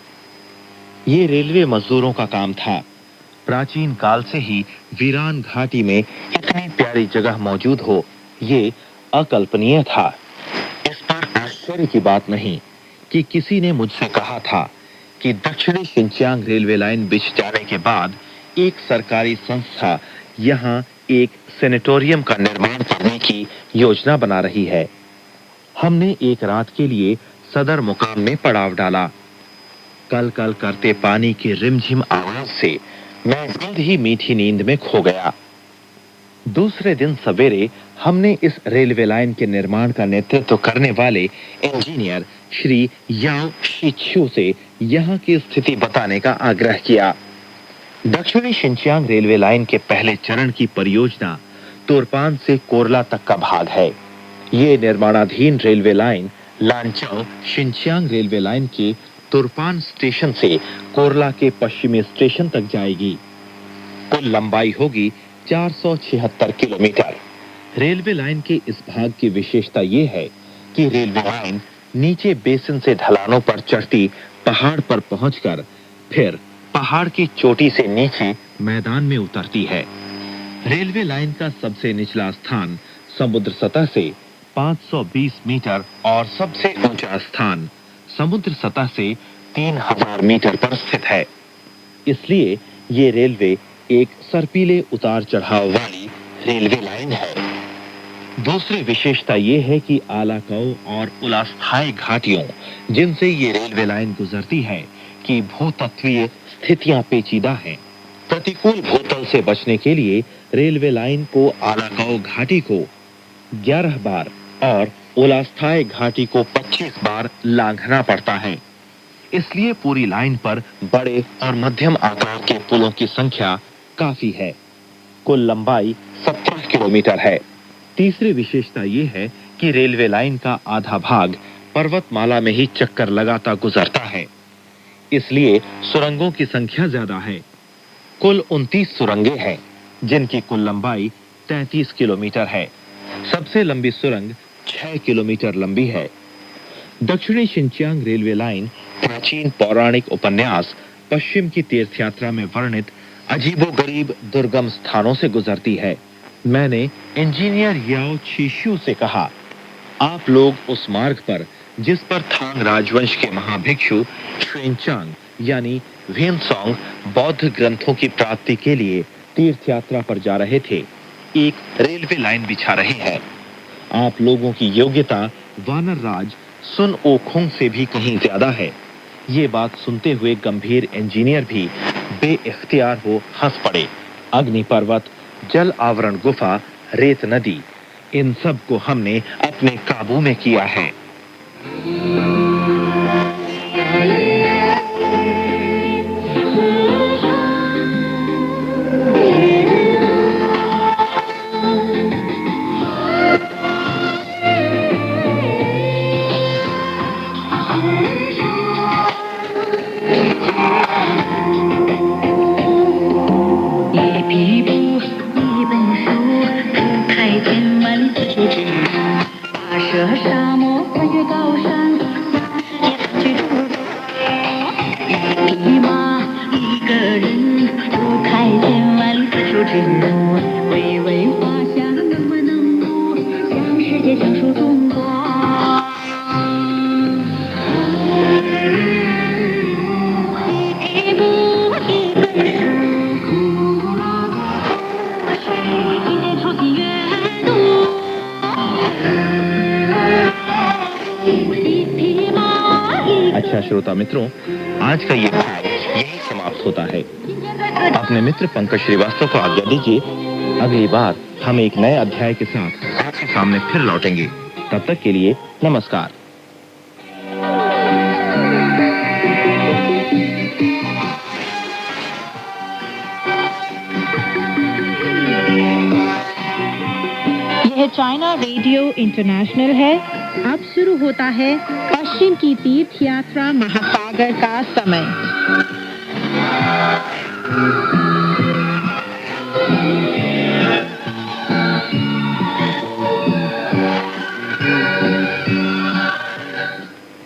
ये रेलवे मजदूरों का काम था। प्राचीन काल से ही वीरान घाटी में इतनी प्यारी जगह मौजूद हो, ये अकल्पनीय था। इस पर आश्चर्य की बात नहीं कि किसी ने मुझसे कहा था कि दक्षिणी शिनचांग रेलवे लाइन बिछ जाने के बाद एक सरकारी संस्था यहाँ एक सेनेटोरियम का निर्माण करने की योजना बना रही है। हमने एक रात के लिए सदर मुकाम में पड़ाव डाला। कल कल करते पानी की रिमझिम आवाज से मैं जल्द ही मीठी नींद में खो गया। दूसरे दिन सवेरे हमने इस रेलवे लाइन के निर्माण का नेतृत्व करने वाले इंजीनियर श्री याओ शिच्यू से यहाँ की स्थिति बताने का आग्रह किया। दक्षिणी शिनचांग रेलवे लाइन के पहले चरण की परियोजना तोरपान से कोरला तक का भाग है। ये निर्माणाधीन रेलवे लाइन लांचाओ शिनचांग रेलवे लाइन के तोरपान स्टेशन से कोरला के पश्चिमी स्टेशन तक जाएगी। कुल लंबाई होगी 476 किलोमीटर। रेलवे लाइन के इस भाग की विशेषता ये है कि रेलवे लाइन नीचे बेसिन से ढलानों पर चढ़ती पहाड़ पर पहुंचकर फिर पहाड़ की चोटी से नीचे मैदान में उतरती है। रेलवे लाइन का सबसे निचला स्थान समुद्र सतह से 520 मीटर और सबसे ऊंचा स्थान समुद्र सतह से 3000 मीटर पर स्थित है। इसलिए ये रेलवे एक सर्पीले उतार चढ़ाव वाली रेलवे लाइन है। दूसरी विशेषता ये है कि आलाकाओ और उलास्थाई घाटियों जिनसे ये रेलवे लाइन गुजरती है कि भूतत्वीय स्थितियां पेचीदा हैं। प्रतिकूल भूतल से बचने के लिए रेलवे लाइन को आलाकाओ घाटी को 11 बार और उलास्थाई घाटी को 25 बार लांघना पड़ता है। इसलिए पूरी लाइन पर बड़े और मध्यम आकार के पुलों की संख्या काफी है। कुल लंबाई 17 किलोमीटर है। तीसरी विशेषता ये है कि रेलवे लाइन का आधा भाग पर्वतमाला में ही चक्कर लगाता गुजरता है। इसलिए सुरंगों की संख्या ज्यादा है। कुल 29 सुरंगें हैं, जिनकी कुल लंबाई 33 किलोमीटर है। सबसे लंबी सुरंग 6 किलोमीटर लंबी है। दक्षिणी शिनचांग रेलवे लाइन प्राचीन पौराणिक उपन्यास पश्चिम की तीर्थ यात्रा में वर्णित अजीबोगरीब दुर्गम स्थानों से गुजरती है। मैंने इंजीनियर याओ शिच्यू से कहा, आप लोग उस मार्ग पर जिस पर थांग राजवंश के महाभिक्षु श्वेनचांग यानी वेमसोंग बौद्ध ग्रंथों की प्राप्ति के लिए तीर्थ यात्रा पर जा रहे थे, एक रेलवे लाइन बिछा रहे हैं। आप लोगों की योग्यता वानर राज सुन ओखोंग से भी कहीं ज्यादा है। ये बात सुनते हुए गंभीर इंजीनियर भी बेइख्तियार हो हंस पड़े। अग्नि पर्वत, जल आवरण गुफा, रेत नदी, इन सब को हमने अपने काबू में किया है। अच्छा श्रोता मित्रों, आज का ये भाग यही समाप्त होता है। अपने मित्र पंकज श्रीवास्तव को आज्ञा दीजिए। अगली बार हम एक नए अध्याय के साथ आपके सामने फिर लौटेंगे। तब तक के लिए नमस्कार। यह चाइना रेडियो इंटरनेशनल है। अब शुरू होता है पश्चिम की तीर्थ यात्रा महासागर का समय।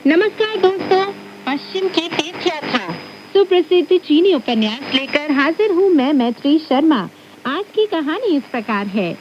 नमस्कार दोस्तों, पश्चिम की तीर्थ यात्रा सुप्रसिद्ध चीनी उपन्यास लेकर हाजिर हूँ मैं मैत्री शर्मा। आज की कहानी इस प्रकार है।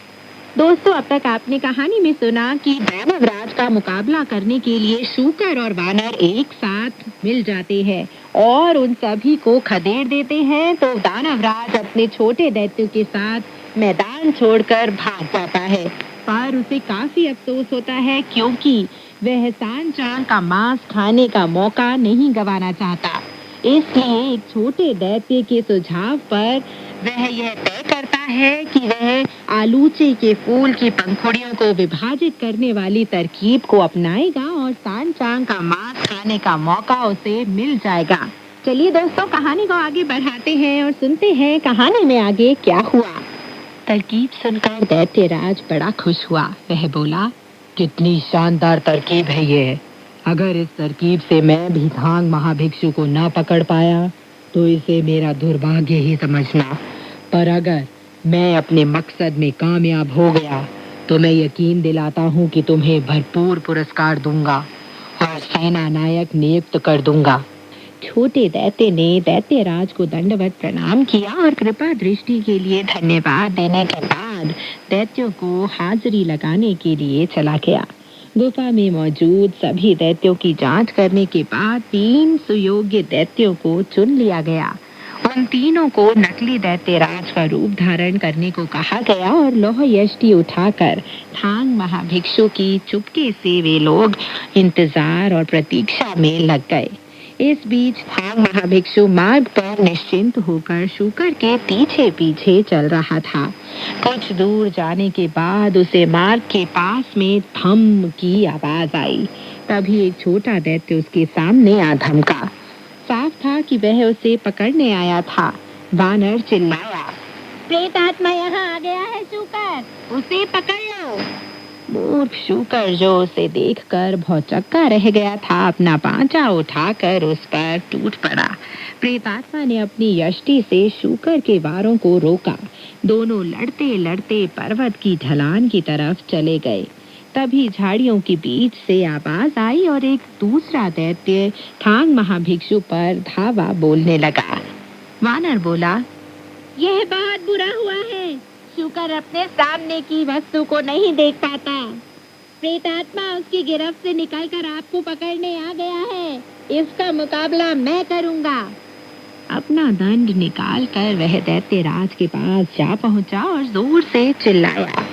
दोस्तों, अब तक आपने कहानी में सुना कि दानव राज का मुकाबला करने के लिए शूकर और वानर एक साथ मिल जाते हैं और उन सभी को खदेड़ देते हैं। तो दानव राज अपने छोटे दैत्यों के साथ मैदान छोड़कर भाग जाता है, पर उसे काफी अफसोस होता है क्योंकि वह सांचान का मांस खाने का मौका नहीं गंवाना चाहता। इसलिए एक छोटे दैत्य के सुझाव पर वह यह तय करता है कि वह आलूचे के फूल की पंखुड़ियों को विभाजित करने वाली तरकीब को अपनाएगा और सांचान का मांस खाने का मौका उसे मिल जाएगा। चलिए दोस्तों, कहानी को आगे बढ़ाते हैं और सुनते हैं कहानी में आगे क्या हुआ। तरकीब सुनकर दैत्यराज बड़ा खुश हुआ। वह बोला, कितनी शानदार तरकीब है ये। अगर इस तरकीब से मैं भी थांग महाभिक्षु को ना पकड़ पाया तो इसे मेरा दुर्भाग्य ही समझना, पर अगर मैं अपने मकसद में कामयाब हो गया तो मैं यकीन दिलाता हूँ कि तुम्हें भरपूर पुरस्कार दूंगा और सेना नायक नियुक्त कर दूंगा। छोटे दैत्य ने दैत्यराज को दंडवत प्रणाम किया और कृपा दृष्टि के लिए धन्यवाद देने के बाद दैत्यों को हाजिरी लगाने के लिए चला गया। गुफा में मौजूद सभी दैत्यों की जांच करने के बाद 3 सुयोग्य दैत्यों को चुन लिया गया। उन तीनों को नकली दैत्यराज का रूप धारण करने को कहा गया और लौह यष्टि उठाकर थांग महाभिक्षु की चुपके से वे लोग इंतजार और प्रतीक्षा में लग गए। इस बीच थांग महाभिक्षु मार्ग पर निश्चिंत होकर शूकर के पीछे पीछे चल रहा था। कुछ दूर जाने के बाद उसे मार्ग के पास में थम की आवाज आई। तभी एक छोटा दैत्य उसके सामने आ धमका। साफ था कि वह उसे पकड़ने आया था। वानर चिल्लाया, प्रेत आत्मा यहाँ आ गया है शूकर, उसे पकड़ लो। मूर्ख शूकर जो उसे देखकर भौचक्का रह गया था, अपना पांचा उठाकर उस पर टूट पड़ा। प्रेतात्मा ने अपनी यष्टि से शूकर के वारों को रोका। दोनों लड़ते लड़ते पर्वत की ढलान की तरफ चले गए। तभी झाड़ियों के बीच से आवाज आई और एक दूसरा दैत्य थांग महाभिक्षु पर धावा बोलने लगा। वानर बोला, यह बहुत बुरा हुआ है। शूकर अपने सामने की वस्तु को नहीं देख पाता। प्रेतात्मा उसकी गिरफ्त से निकलकर आपको पकड़ने आ गया है। इसका मुकाबला मैं करूंगा। अपना दंड निकालकर वह दैत्यराज के पास जा पहुंचा और जोर से चिल्लाया,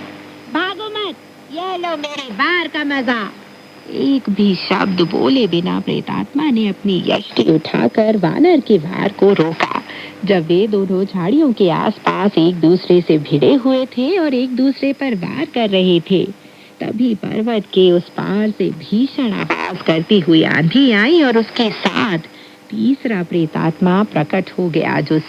भागो मत, ये लो मेरे वार का मजा। एक भी शब्द बोले बिना प्रेतात्मा ने अपनी यष्टि उठाकर वानर के वार को रोका। जब वे दोनों झाड़ियों के आसपास एक दूसरे से भिड़े हुए थे और एक दूसरे पर वार कर रहे थे, तभी पर्वत के उस पार से भीषण आवाज करती हुई आंधी आई और उसके साथ तीसरा प्रेतात्मा प्रकट हो गया, जो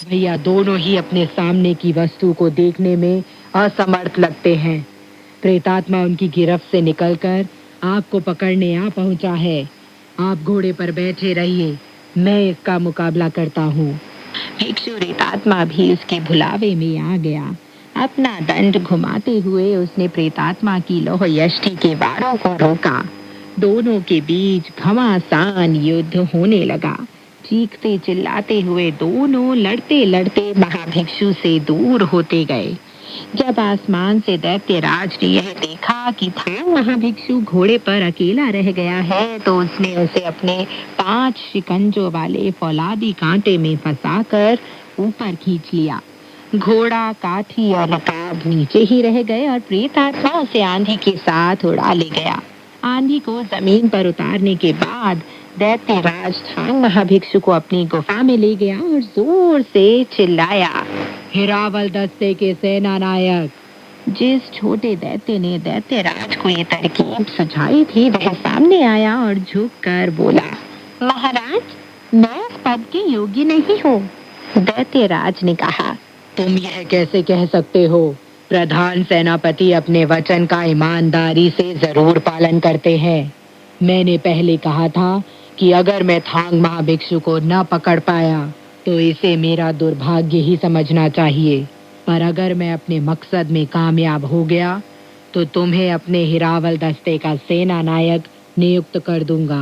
भैया दोनों ही अपने सामने की वस्तु को देखने में असमर्थ लगते हैं। प्रेतात्मा उनकी गिरफ्त से निकलकर आपको पकड़ने आ पहुंचा है। आप घोड़े पर बैठे रहिए, मैं इसका मुकाबला करता हूँ। भिक्षु प्रेतात्मा भी उसके भुलावे में आ गया। अपना दंड घुमाते हुए उसने प्रेतात्मा की लौह यष्टि के वारों को रोका। दोनों के बीच घमासान युद्ध होने लगा। चीखते चिल्लाते हुए दोनों लड़ते लड़ते महाभिक्षु से दूर होते गए। जब आसमान से दैत्यराज ने यह देखा कि थांग महाभिक्षु घोड़े पर अकेला रह गया है, तो उसने उसे अपने 5 शिकंजों वाले फौलादी कांटे में फंसाकर ऊपर खींच लिया। घोड़ा, काठी और रकाब नीचे ही रह गए और प्रेतात्मा उसे आंधी के साथ उड़ा ले गया। आंधी को जमीन पर उतारने के बाद दैत्यराज थांग महाभिक्षु को अपनी गुफा में ले गया और जोर से चिल्लाया, हिरावल दस्ते के सेना नायक। जिस छोटे दैत्य ने दैत्यराज को ये तरकीब सुझाई थी, वह सामने आया और झुककर बोला, महाराज, मैं इस पद के योग्य नहीं हूँ। दैत्यराज ने कहा, तुम यह कैसे कह सकते हो? प्रधान सेनापति अपने वचन का ईमानदारी से जरूर पालन करते हैं। मैंने पहले कहा था कि अगर मैं थांग महाभिक्षु को न पकड़ पाया तो इसे मेरा दुर्भाग्य ही समझना चाहिए, पर अगर मैं अपने मकसद में कामयाब हो गया तो तुम्हें अपने हिरावल दस्ते का सेना नायक नियुक्त कर दूंगा।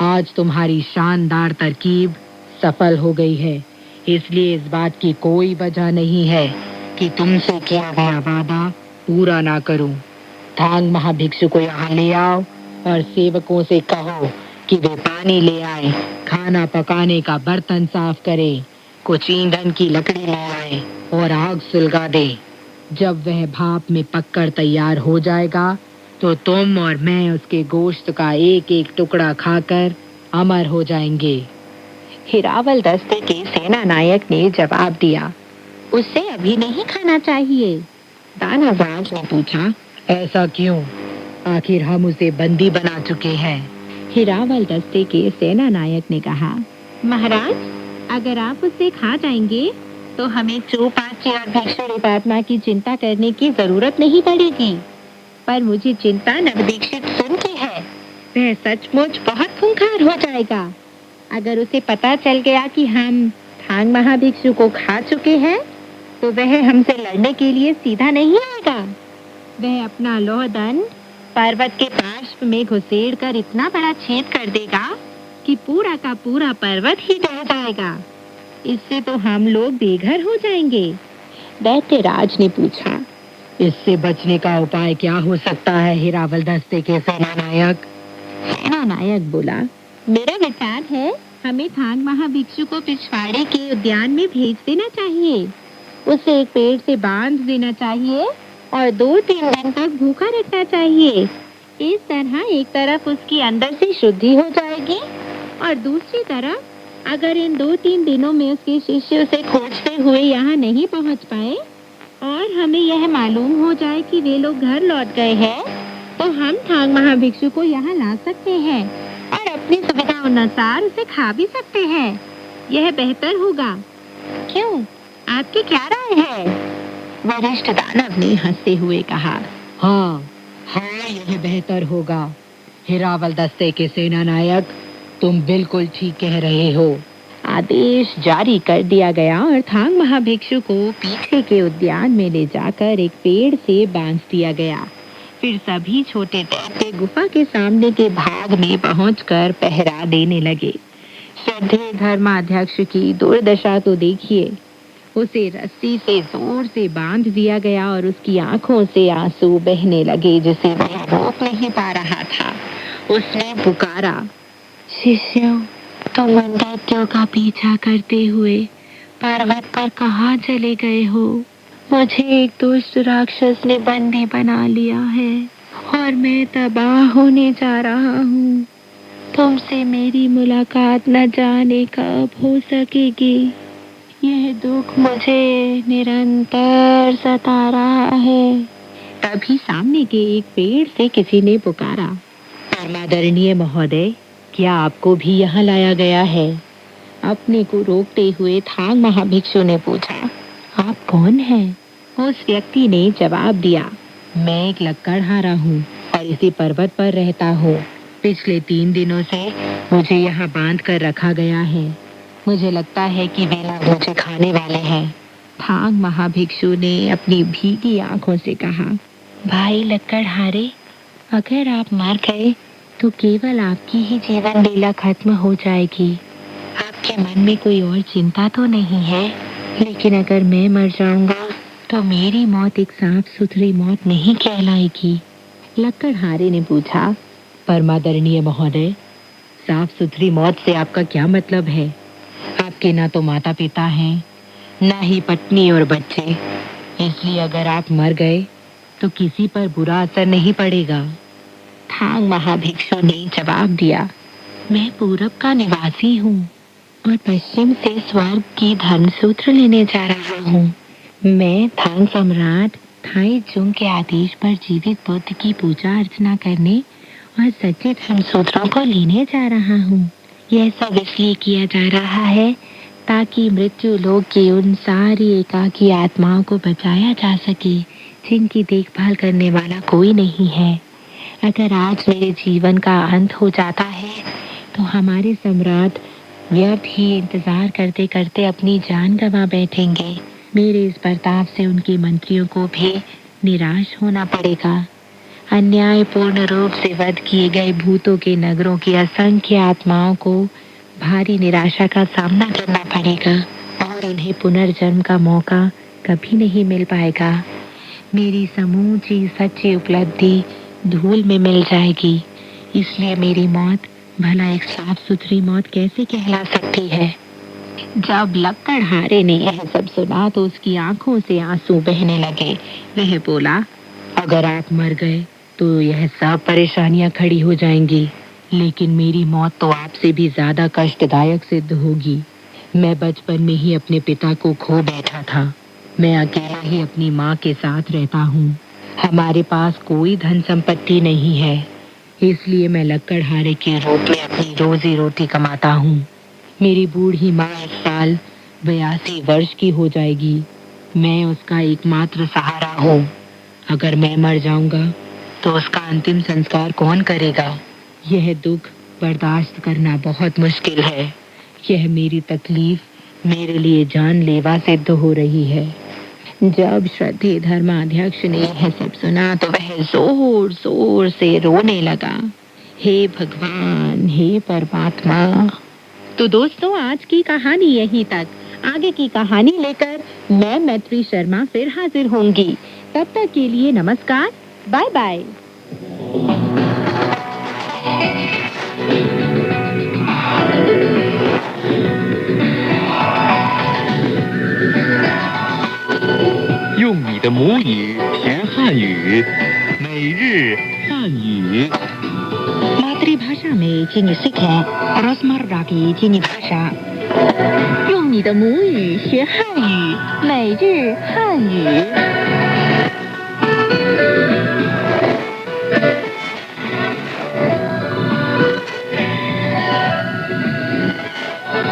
आज तुम्हारी शानदार तरकीब सफल हो गई है, इसलिए इस बात की कोई वजह नहीं है कि तुमसे किया गया वादा पूरा ना करूं। थांग महाभिक्षु को यहाँ ले आओ और सेवकों से कहो कि वे पानी ले आए, खाना पकाने का बर्तन साफ करें, कुछ ईंधन की लकड़ी ले आए और आग सुलगा दे। जब वह भाप में पककर तैयार हो जाएगा तो तुम और मैं उसके गोश्त का एक एक टुकड़ा खाकर अमर हो जाएंगे। हिरावल दस्ते के सेना नायक ने जवाब दिया, उसे अभी नहीं खाना चाहिए। दानाबाज ने पूछा, ऐसा क्यों? आखिर हम उसे बंदी बना चुके हैं। हिरावल दस्ते के सेना नायक ने कहा, महाराज, अगर आप उसे खा जाएंगे तो हमें चौपाची और भिक्षु प्रेतात्मा की चिंता करने की जरूरत नहीं पड़ेगी। पर मुझे चिंता नवदीक्षित सुन की है। वह सचमुच बहुत खूंखार हो जाएगा। अगर उसे पता चल गया कि हम थांग महाभिक्षु को खा चुके हैं तो वह हमसे लड़ने के लिए सीधा नहीं आएगा। वह अपना लौह दंड पर्वत के पार्श्व में घुसेड़कर इतना बड़ा छेद कर देगा कि पूरा का पूरा पर्वत ही ढह जाएगा। इससे तो हम लोग बेघर हो जाएंगे। दैत्यराज ने पूछा, इससे बचने का उपाय क्या हो सकता है हिरावल दस्ते के सेना नायक? सेना नायक बोला, मेरा विचार है हमें थांग महाभिक्षु को पिछवाड़े के उद्यान में भेज देना चाहिए। उसे एक पेड़ से बांध देना चाहिए और 2-3 दिन तक भूखा रखना चाहिए। इस तरह एक तरफ उसकी अंदर से शुद्धि हो जाएगी और दूसरी तरफ अगर इन 2-3 दिनों में उसके शिष्य उसे खोजते हुए यहाँ नहीं पहुँच पाए और हमें यह मालूम हो जाए कि वे लोग घर लौट गए हैं, तो हम थांग महाभिक्षु को यहाँ ला सकते हैं और अपनी सुविधा अनुसार उसे खा भी सकते हैं। यह बेहतर होगा। क्यों, आपकी क्या राय है? वरिष्ठ दानव ने हंसते हुए कहा, हाँ, यह बेहतर होगा। हिरावल दस्ते के सेना नायक, तुम बिल्कुल ठीक कह रहे हो। आदेश जारी कर दिया गया और थांग महाभिक्षु को पीछे के उद्यान में ले जाकर एक पेड़ से बांध दिया गया। फिर सभी छोटे दैत्य गुफा के सामने के भाग में पहुंचकर पहरा देने लगे। श्रद्धेय धर्माध्यक्ष की दुर्दशा तो देखिए। उसे रस्सी से जोर से बांध दिया गया और उसकी आंखों से आंसू बहने लगे जिसे वह रोक नहीं पा रहा था। उसने पुकारा, शिष्यों, तुम उन दैत्यों का पीछा करते हुए पर्वत पर कहाँ चले गए हो? मुझे एक दुष्ट राक्षस ने बंदी बना लिया है और मैं तबाह होने जा रहा हूँ। तुमसे मेरी मुलाकात न जाने कब हो सकेगी। यह दुख मुझे निरंतर सता रहा है। तभी सामने के एक पेड़ से किसी ने पुकारा, परमादरणीय महोदय, क्या आपको भी यहाँ लाया गया है? अपने को रोकते हुए थांग महाभिक्षु ने पूछा, आप कौन हैं? उस व्यक्ति ने जवाब दिया, मैं एक लक्कड़हारा हूँ और इसी पर्वत पर रहता हूँ। पिछले 3 दिनों से मुझे यहाँ बांध कर रखा गया है। मुझे लगता है कि वे लोग मुझे खाने वाले हैं। थांग महाभिक्षु ने अपनी भीगी आंखों से कहा, भाई लक्कड़हारे, अगर आप मर गए तो केवल आपकी ही जीवन लीला खत्म हो जाएगी। आपके मन में कोई और चिंता तो नहीं है, लेकिन अगर मैं मर जाऊंगा तो मेरी मौत एक साफ सुथरी मौत नहीं कहलाएगी। लक्कड़हारे ने पूछा, परमादरणीय महोदय, साफ सुथरी मौत से आपका क्या मतलब है? आपके ना तो माता पिता हैं, ना ही पत्नी और बच्चे, इसलिए अगर आप मर गए तो किसी पर बुरा असर नहीं पड़ेगा। थांग महाभिक्षु ने जवाब दिया, मैं पूरब का निवासी हूँ और पश्चिम से स्वर्ग की धर्मसूत्र लेने जा रहा हूँ। मैं थांग सम्राट थाई जुंग के आदेश पर जीवित बुद्ध की पूजा अर्चना करने और सच्चे धर्मसूत्रों को लेने जा रहा हूँ। यह सब इसलिए किया जा रहा है ताकि मृत्यु लोक की उन सारी एकाकी आत्माओं को बचाया जा सके जिनकी देखभाल करने वाला कोई नहीं है। अगर आज मेरे जीवन का अंत हो जाता है तो हमारे सम्राट व्यर्थ ही इंतजार करते करते अपनी जान गंवा बैठेंगे। मेरे इस बर्ताव से उनके मंत्रियों को भी निराश होना पड़ेगा। अन्यायपूर्ण रूप से वध किए गए भूतों के नगरों की असंख्य आत्माओं को भारी निराशा का सामना करना पड़ेगा और उन्हें पुनर्जन्म का मौका कभी नहीं मिल पाएगा। मेरी समूची सच्ची उपलब्धि धूल में मिल जाएगी, इसलिए मेरी मौत भला एक साफ सुथरी मौत कैसे कहला सकती है? जब लक्कड़हारे ने यह सब सुना तो उसकी आंखों से आंसू बहने लगे। वह बोला, अगर आप मर गए तो यह सब परेशानियां खड़ी हो जाएंगी, लेकिन मेरी मौत तो आपसे भी ज्यादा कष्टदायक सिद्ध होगी। मैं बचपन में ही अपने पिता को खो बैठा था। मैं अकेला ही अपनी माँ के साथ रहता हूँ। हमारे पास कोई धन संपत्ति नहीं है, इसलिए मैं लक्कड़हारे के रूप में अपनी रोजी रोटी कमाता हूँ। मेरी बूढ़ी माँ इस साल 82 वर्ष की हो जाएगी। मैं उसका एकमात्र सहारा हूँ। अगर मैं मर जाऊंगा तो उसका अंतिम संस्कार कौन करेगा? यह दुख बर्दाश्त करना बहुत मुश्किल है। यह मेरी तकलीफ मेरे लिए जानलेवा सिद्ध हो रही है। जब श्रद्धेय धर्माध्यक्ष ने यह सब सुना तो वह जोर जोर से रोने लगा। हे भगवान, हे परमात्मा। तो दोस्तों, आज की कहानी यहीं तक। आगे की कहानी लेकर मैं मैत्री शर्मा फिर हाजिर होंगी। तब तक के लिए नमस्कार, बाय बाय।用你的母语学汉语，每日汉语。 मातृभाषा में चीनी सीखें रोजमर्रा की चीनी भाषा। 用你的母语学汉语，每日汉语。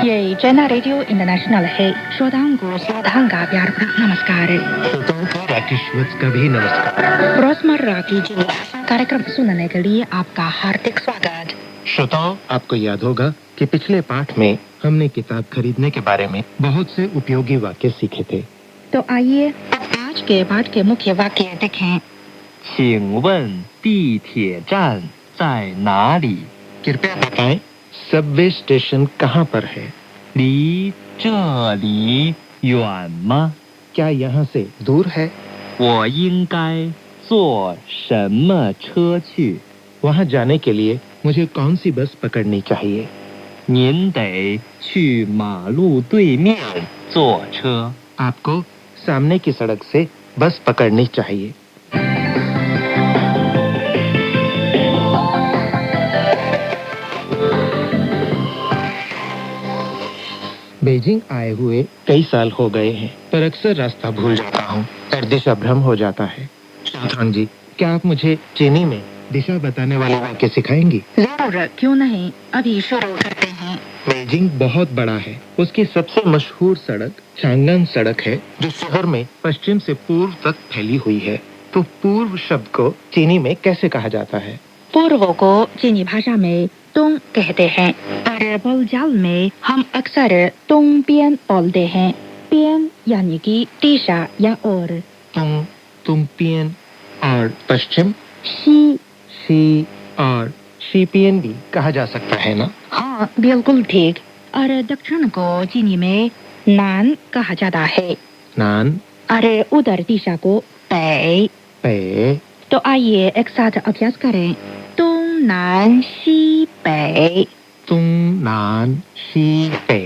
ये चाइना रेडियो इंटरनेशनल है। श्रोताओं को सावधान का प्यार भरा नमस्कार। श्रोताओं को राकेश वत्स का भी नमस्कार। रोजमर्रा की चीनी भाषा कार्यक्रम सुनने के लिए आपका हार्दिक स्वागत। श्रोताओं, आपको याद होगा कि पिछले पाठ में हमने किताब खरीदने के बारे में बहुत से उपयोगी वाक्य सीखे थे। तो आइए अब आज के पाठ के मुख्य वाक्य देखें। 请问地铁站在哪里？ कृपया बताएं सबवे स्टेशन कहाँ पर है? 离这里远吗？ क्या यहाँ से दूर है? 我应该坐什么车去？ वहाँ जाने के लिए मुझे कौन सी बस पकड़नी चाहिए? 您得去马路对面坐车。 आपको सामने की सड़क से बस पकड़नी चाहिए। बीजिंग आए हुए कई साल हो गए हैं, पर अक्सर रास्ता भूल जाता हूँ और दिशा भ्रम हो जाता है। शांतान जी, क्या आप मुझे चीनी में दिशा बताने वाले वाक्य सिखाएंगी? जरूर, क्यों नहीं। अभी शुरू करते हैं। बीजिंग बहुत बड़ा है। उसकी सबसे मशहूर सड़क चांगन सड़क है, जो शहर में पश्चिम से पूर्व तक फैली हुई है। तो पूर्व शब्द को चीनी में कैसे कहा जाता है? पूर्व को चीनी भाषा में तुंग कहते हैं और बोलचाल में हम अक्सर तुंग बियन बोलते हैं। बियन यानी कि दिशा या और। तुंग, तुंगपियन और पश्चिम शी। शी और शीपियन भी कहा जा सकता है ना? हाँ, बिल्कुल ठीक। और दक्षिण को चीनी में नान कहा जाता है नान, और उधर दिशा को पै। पे, तो आइए एक साथ अभ्यास करें। तुंग नान शी पै। तुंग, नान, शी, पे,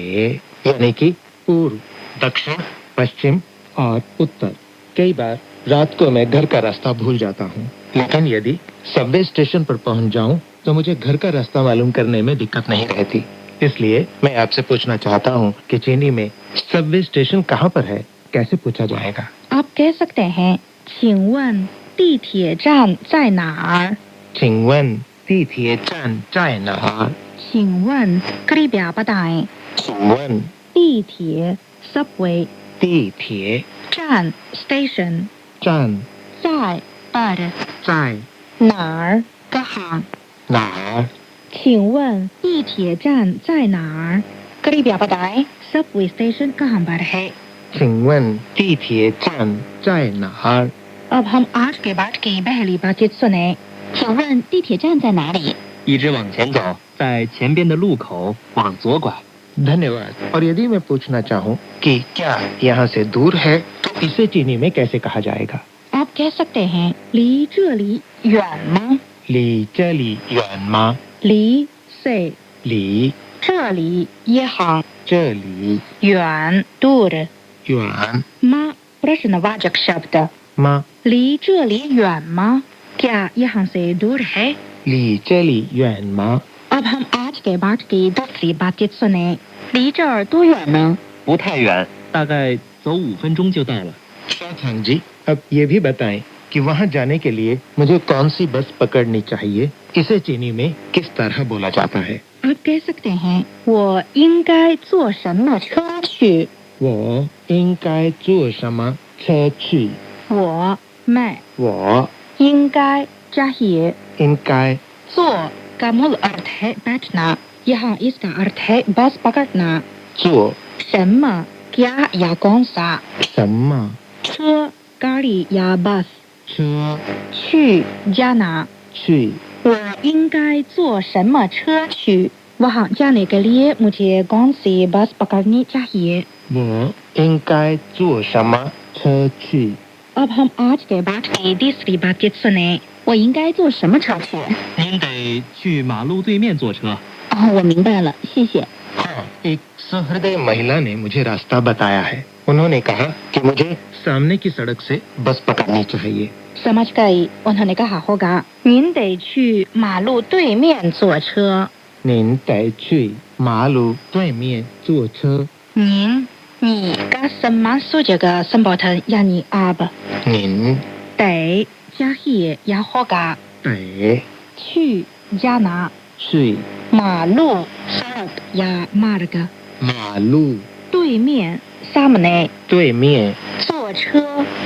यानी कि पूर्व, दक्षिण, पश्चिम और उत्तर। कई बार रात को मैं घर का रास्ता भूल जाता हूँ, लेकिन यदि सबवे स्टेशन पर पहुँच जाऊँ तो मुझे घर का रास्ता मालूम करने में दिक्कत नहीं रहती। इसलिए मैं आपसे पूछना चाहता हूँ कि चीनी में सबवे स्टेशन कहाँ पर है? कैसे पूछा जाएगा? आप कह सकते हैं, 请问地铁站在哪儿？ 请问地铁站在哪儿？ 请问 कृपया बताएं। 请问 地铁 subway 地铁 站 station 站在 पर 在 哪儿 कहाँ। 哪儿？请问地铁站在哪儿？ कृपया बताएं subway station कहाँ पर है। 请问地铁站在哪儿？ अब हम आज के बाद की पहली बातचीत सुने। 请问地铁站在哪里？ 一直往前走，在前边的路口往左拐。 धन्यवाद। और यदि मैं पूछना चाहूँ कि क्या यहाँ से दूर है, तो इसे चीनी में कैसे कहा जाएगा? आप कह सकते हैं, 离这里远吗？ 离这里远吗？离 से 离这里 यहाँ 这里远 दूर 远 माँ प्रश्नवाचक शब्द। 吗？ 离这里远吗？ क्या यहाँ से दूर है? 离这里远吗？ अब हम आज के बाद की दूसरी बातचीत सुने। 离这儿多远呢？ 不太远，大概走5分钟就到了。 शाथांग जी, अब ये भी बताएं कि वहाँ जाने के लिए मुझे कौन सी बस पकड़नी चाहिए? इसे चीनी में किस तरह बोला जाता है? आप कह सकते हैं, 我应该坐什么车去？ वो 应该坐什么车去？我 मैं 我 应该 चाहिए 应该 坐का मूल अर्थ है बैठना। यहाँ इसका अर्थ है बस पकड़ना। 坐 什么 क्या या कौन सा। 什么 车 गाड़ी या बस।车 去 जाना। 去？ 我应该坐什么车去？ वहाँ जाने के लिए मुझे कौन सी बस पकड़नी चाहिए? 我应该坐什么车去？ अब हम आज के बाद की तीसरी बातचीत सुने। 我应该坐什么车去？您得去马路对面坐车。哦，我明白了，谢谢。 हाँ, एक सहृदय महिला ने मुझे रास्ता बताया है। उन्होंने कहा कि मुझे सामने की सड़क से बस पकड़नी चाहिए। समझ गई। उन्होंने कहा होगा, 您得去马路对面坐车。 您得去马路对面坐车。 您 你 का सम्मान सूचक संबोधन यानी आप। 您 得 चाहिए या होगा। 得 去 जाना। 去 马路 सड़क या मार्ग। 马路 对面 सामने। 对面 坐车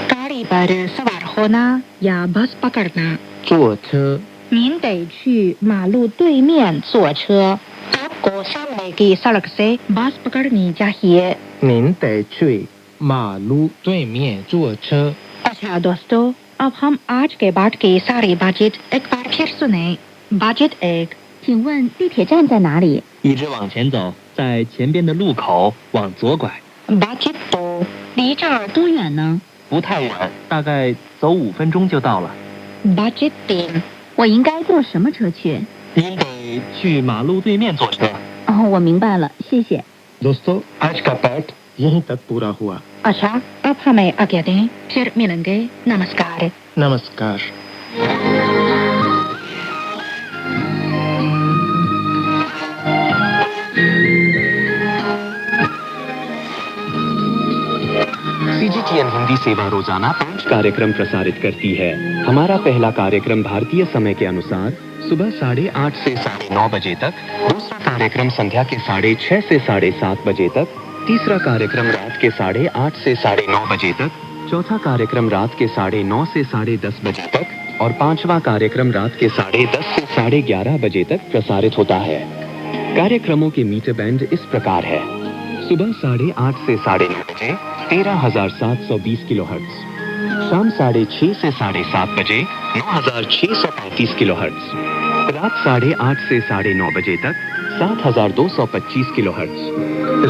गाड़ी पर सवार होना या बस पकड़ना। 坐车。 您得去马路对面坐车。आपको सामने की सड़क से बस पकड़नी चाहिए। 您得去马路对面坐车。 अच्छा दोस्तों, अब हम आज के बाद की सारी बातचीत एक बार फिर सुने। बातचीत 1, 请问地铁站在哪里?一直往前走，在前边的路口往左拐， Bukit 离这儿多远呢？不太远，大概走5分钟就到了。 Bukit 我应该坐什么车去？您得去马路对面坐车。哦，我明白了，谢谢。 दोस्तों आज का पाठ यहीं तक पूरा हुआ। अच्छा, अब हमें आज्ञा दें, फिर मिलेंगे। नमस्कार। नमस्कार। सीजीटीएन हिंदी सेवा रोजाना 5 कार्यक्रम प्रसारित करती है। हमारा पहला कार्यक्रम भारतीय समय के अनुसार सुबह 8:30 से 9:30 बजे तक, दूसरा कार्यक्रम संध्या के 6:30 से 7:30 बजे तक, तीसरा कार्यक्रम रात के 8:30 से 9:30 बजे तक, चौथा कार्यक्रम रात के 9:30 से 10:30 बजे तक और पांचवा कार्यक्रम रात के 10:30 से 11:30 बजे तक प्रसारित होता है। कार्यक्रमों के मीटर बैंड इस प्रकार है: सुबह 8:30 से 9:30 बजे 13,720 किलोहर्ट्ज, शाम 6:30 से 7:30 बजे 9,635 किलोहर्ट्ज, रात 8:30 से 9:30 बजे तक 7,225 किलोहर्ट्ज,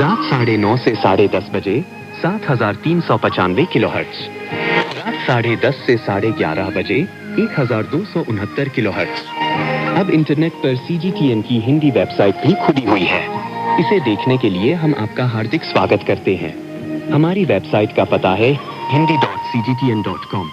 रात 9:30 से 10:30 बजे 7,395 किलोहर्ट्ज, रात 10:30 से 11:30 बजे 1,269 किलोहर्ट्ज। अब इंटरनेट पर सीजीटीएन की हिंदी वेबसाइट भी खुली हुई है। इसे देखने के लिए हम आपका हार्दिक स्वागत करते हैं। हमारी वेबसाइट का पता है hindi.cgtn.com।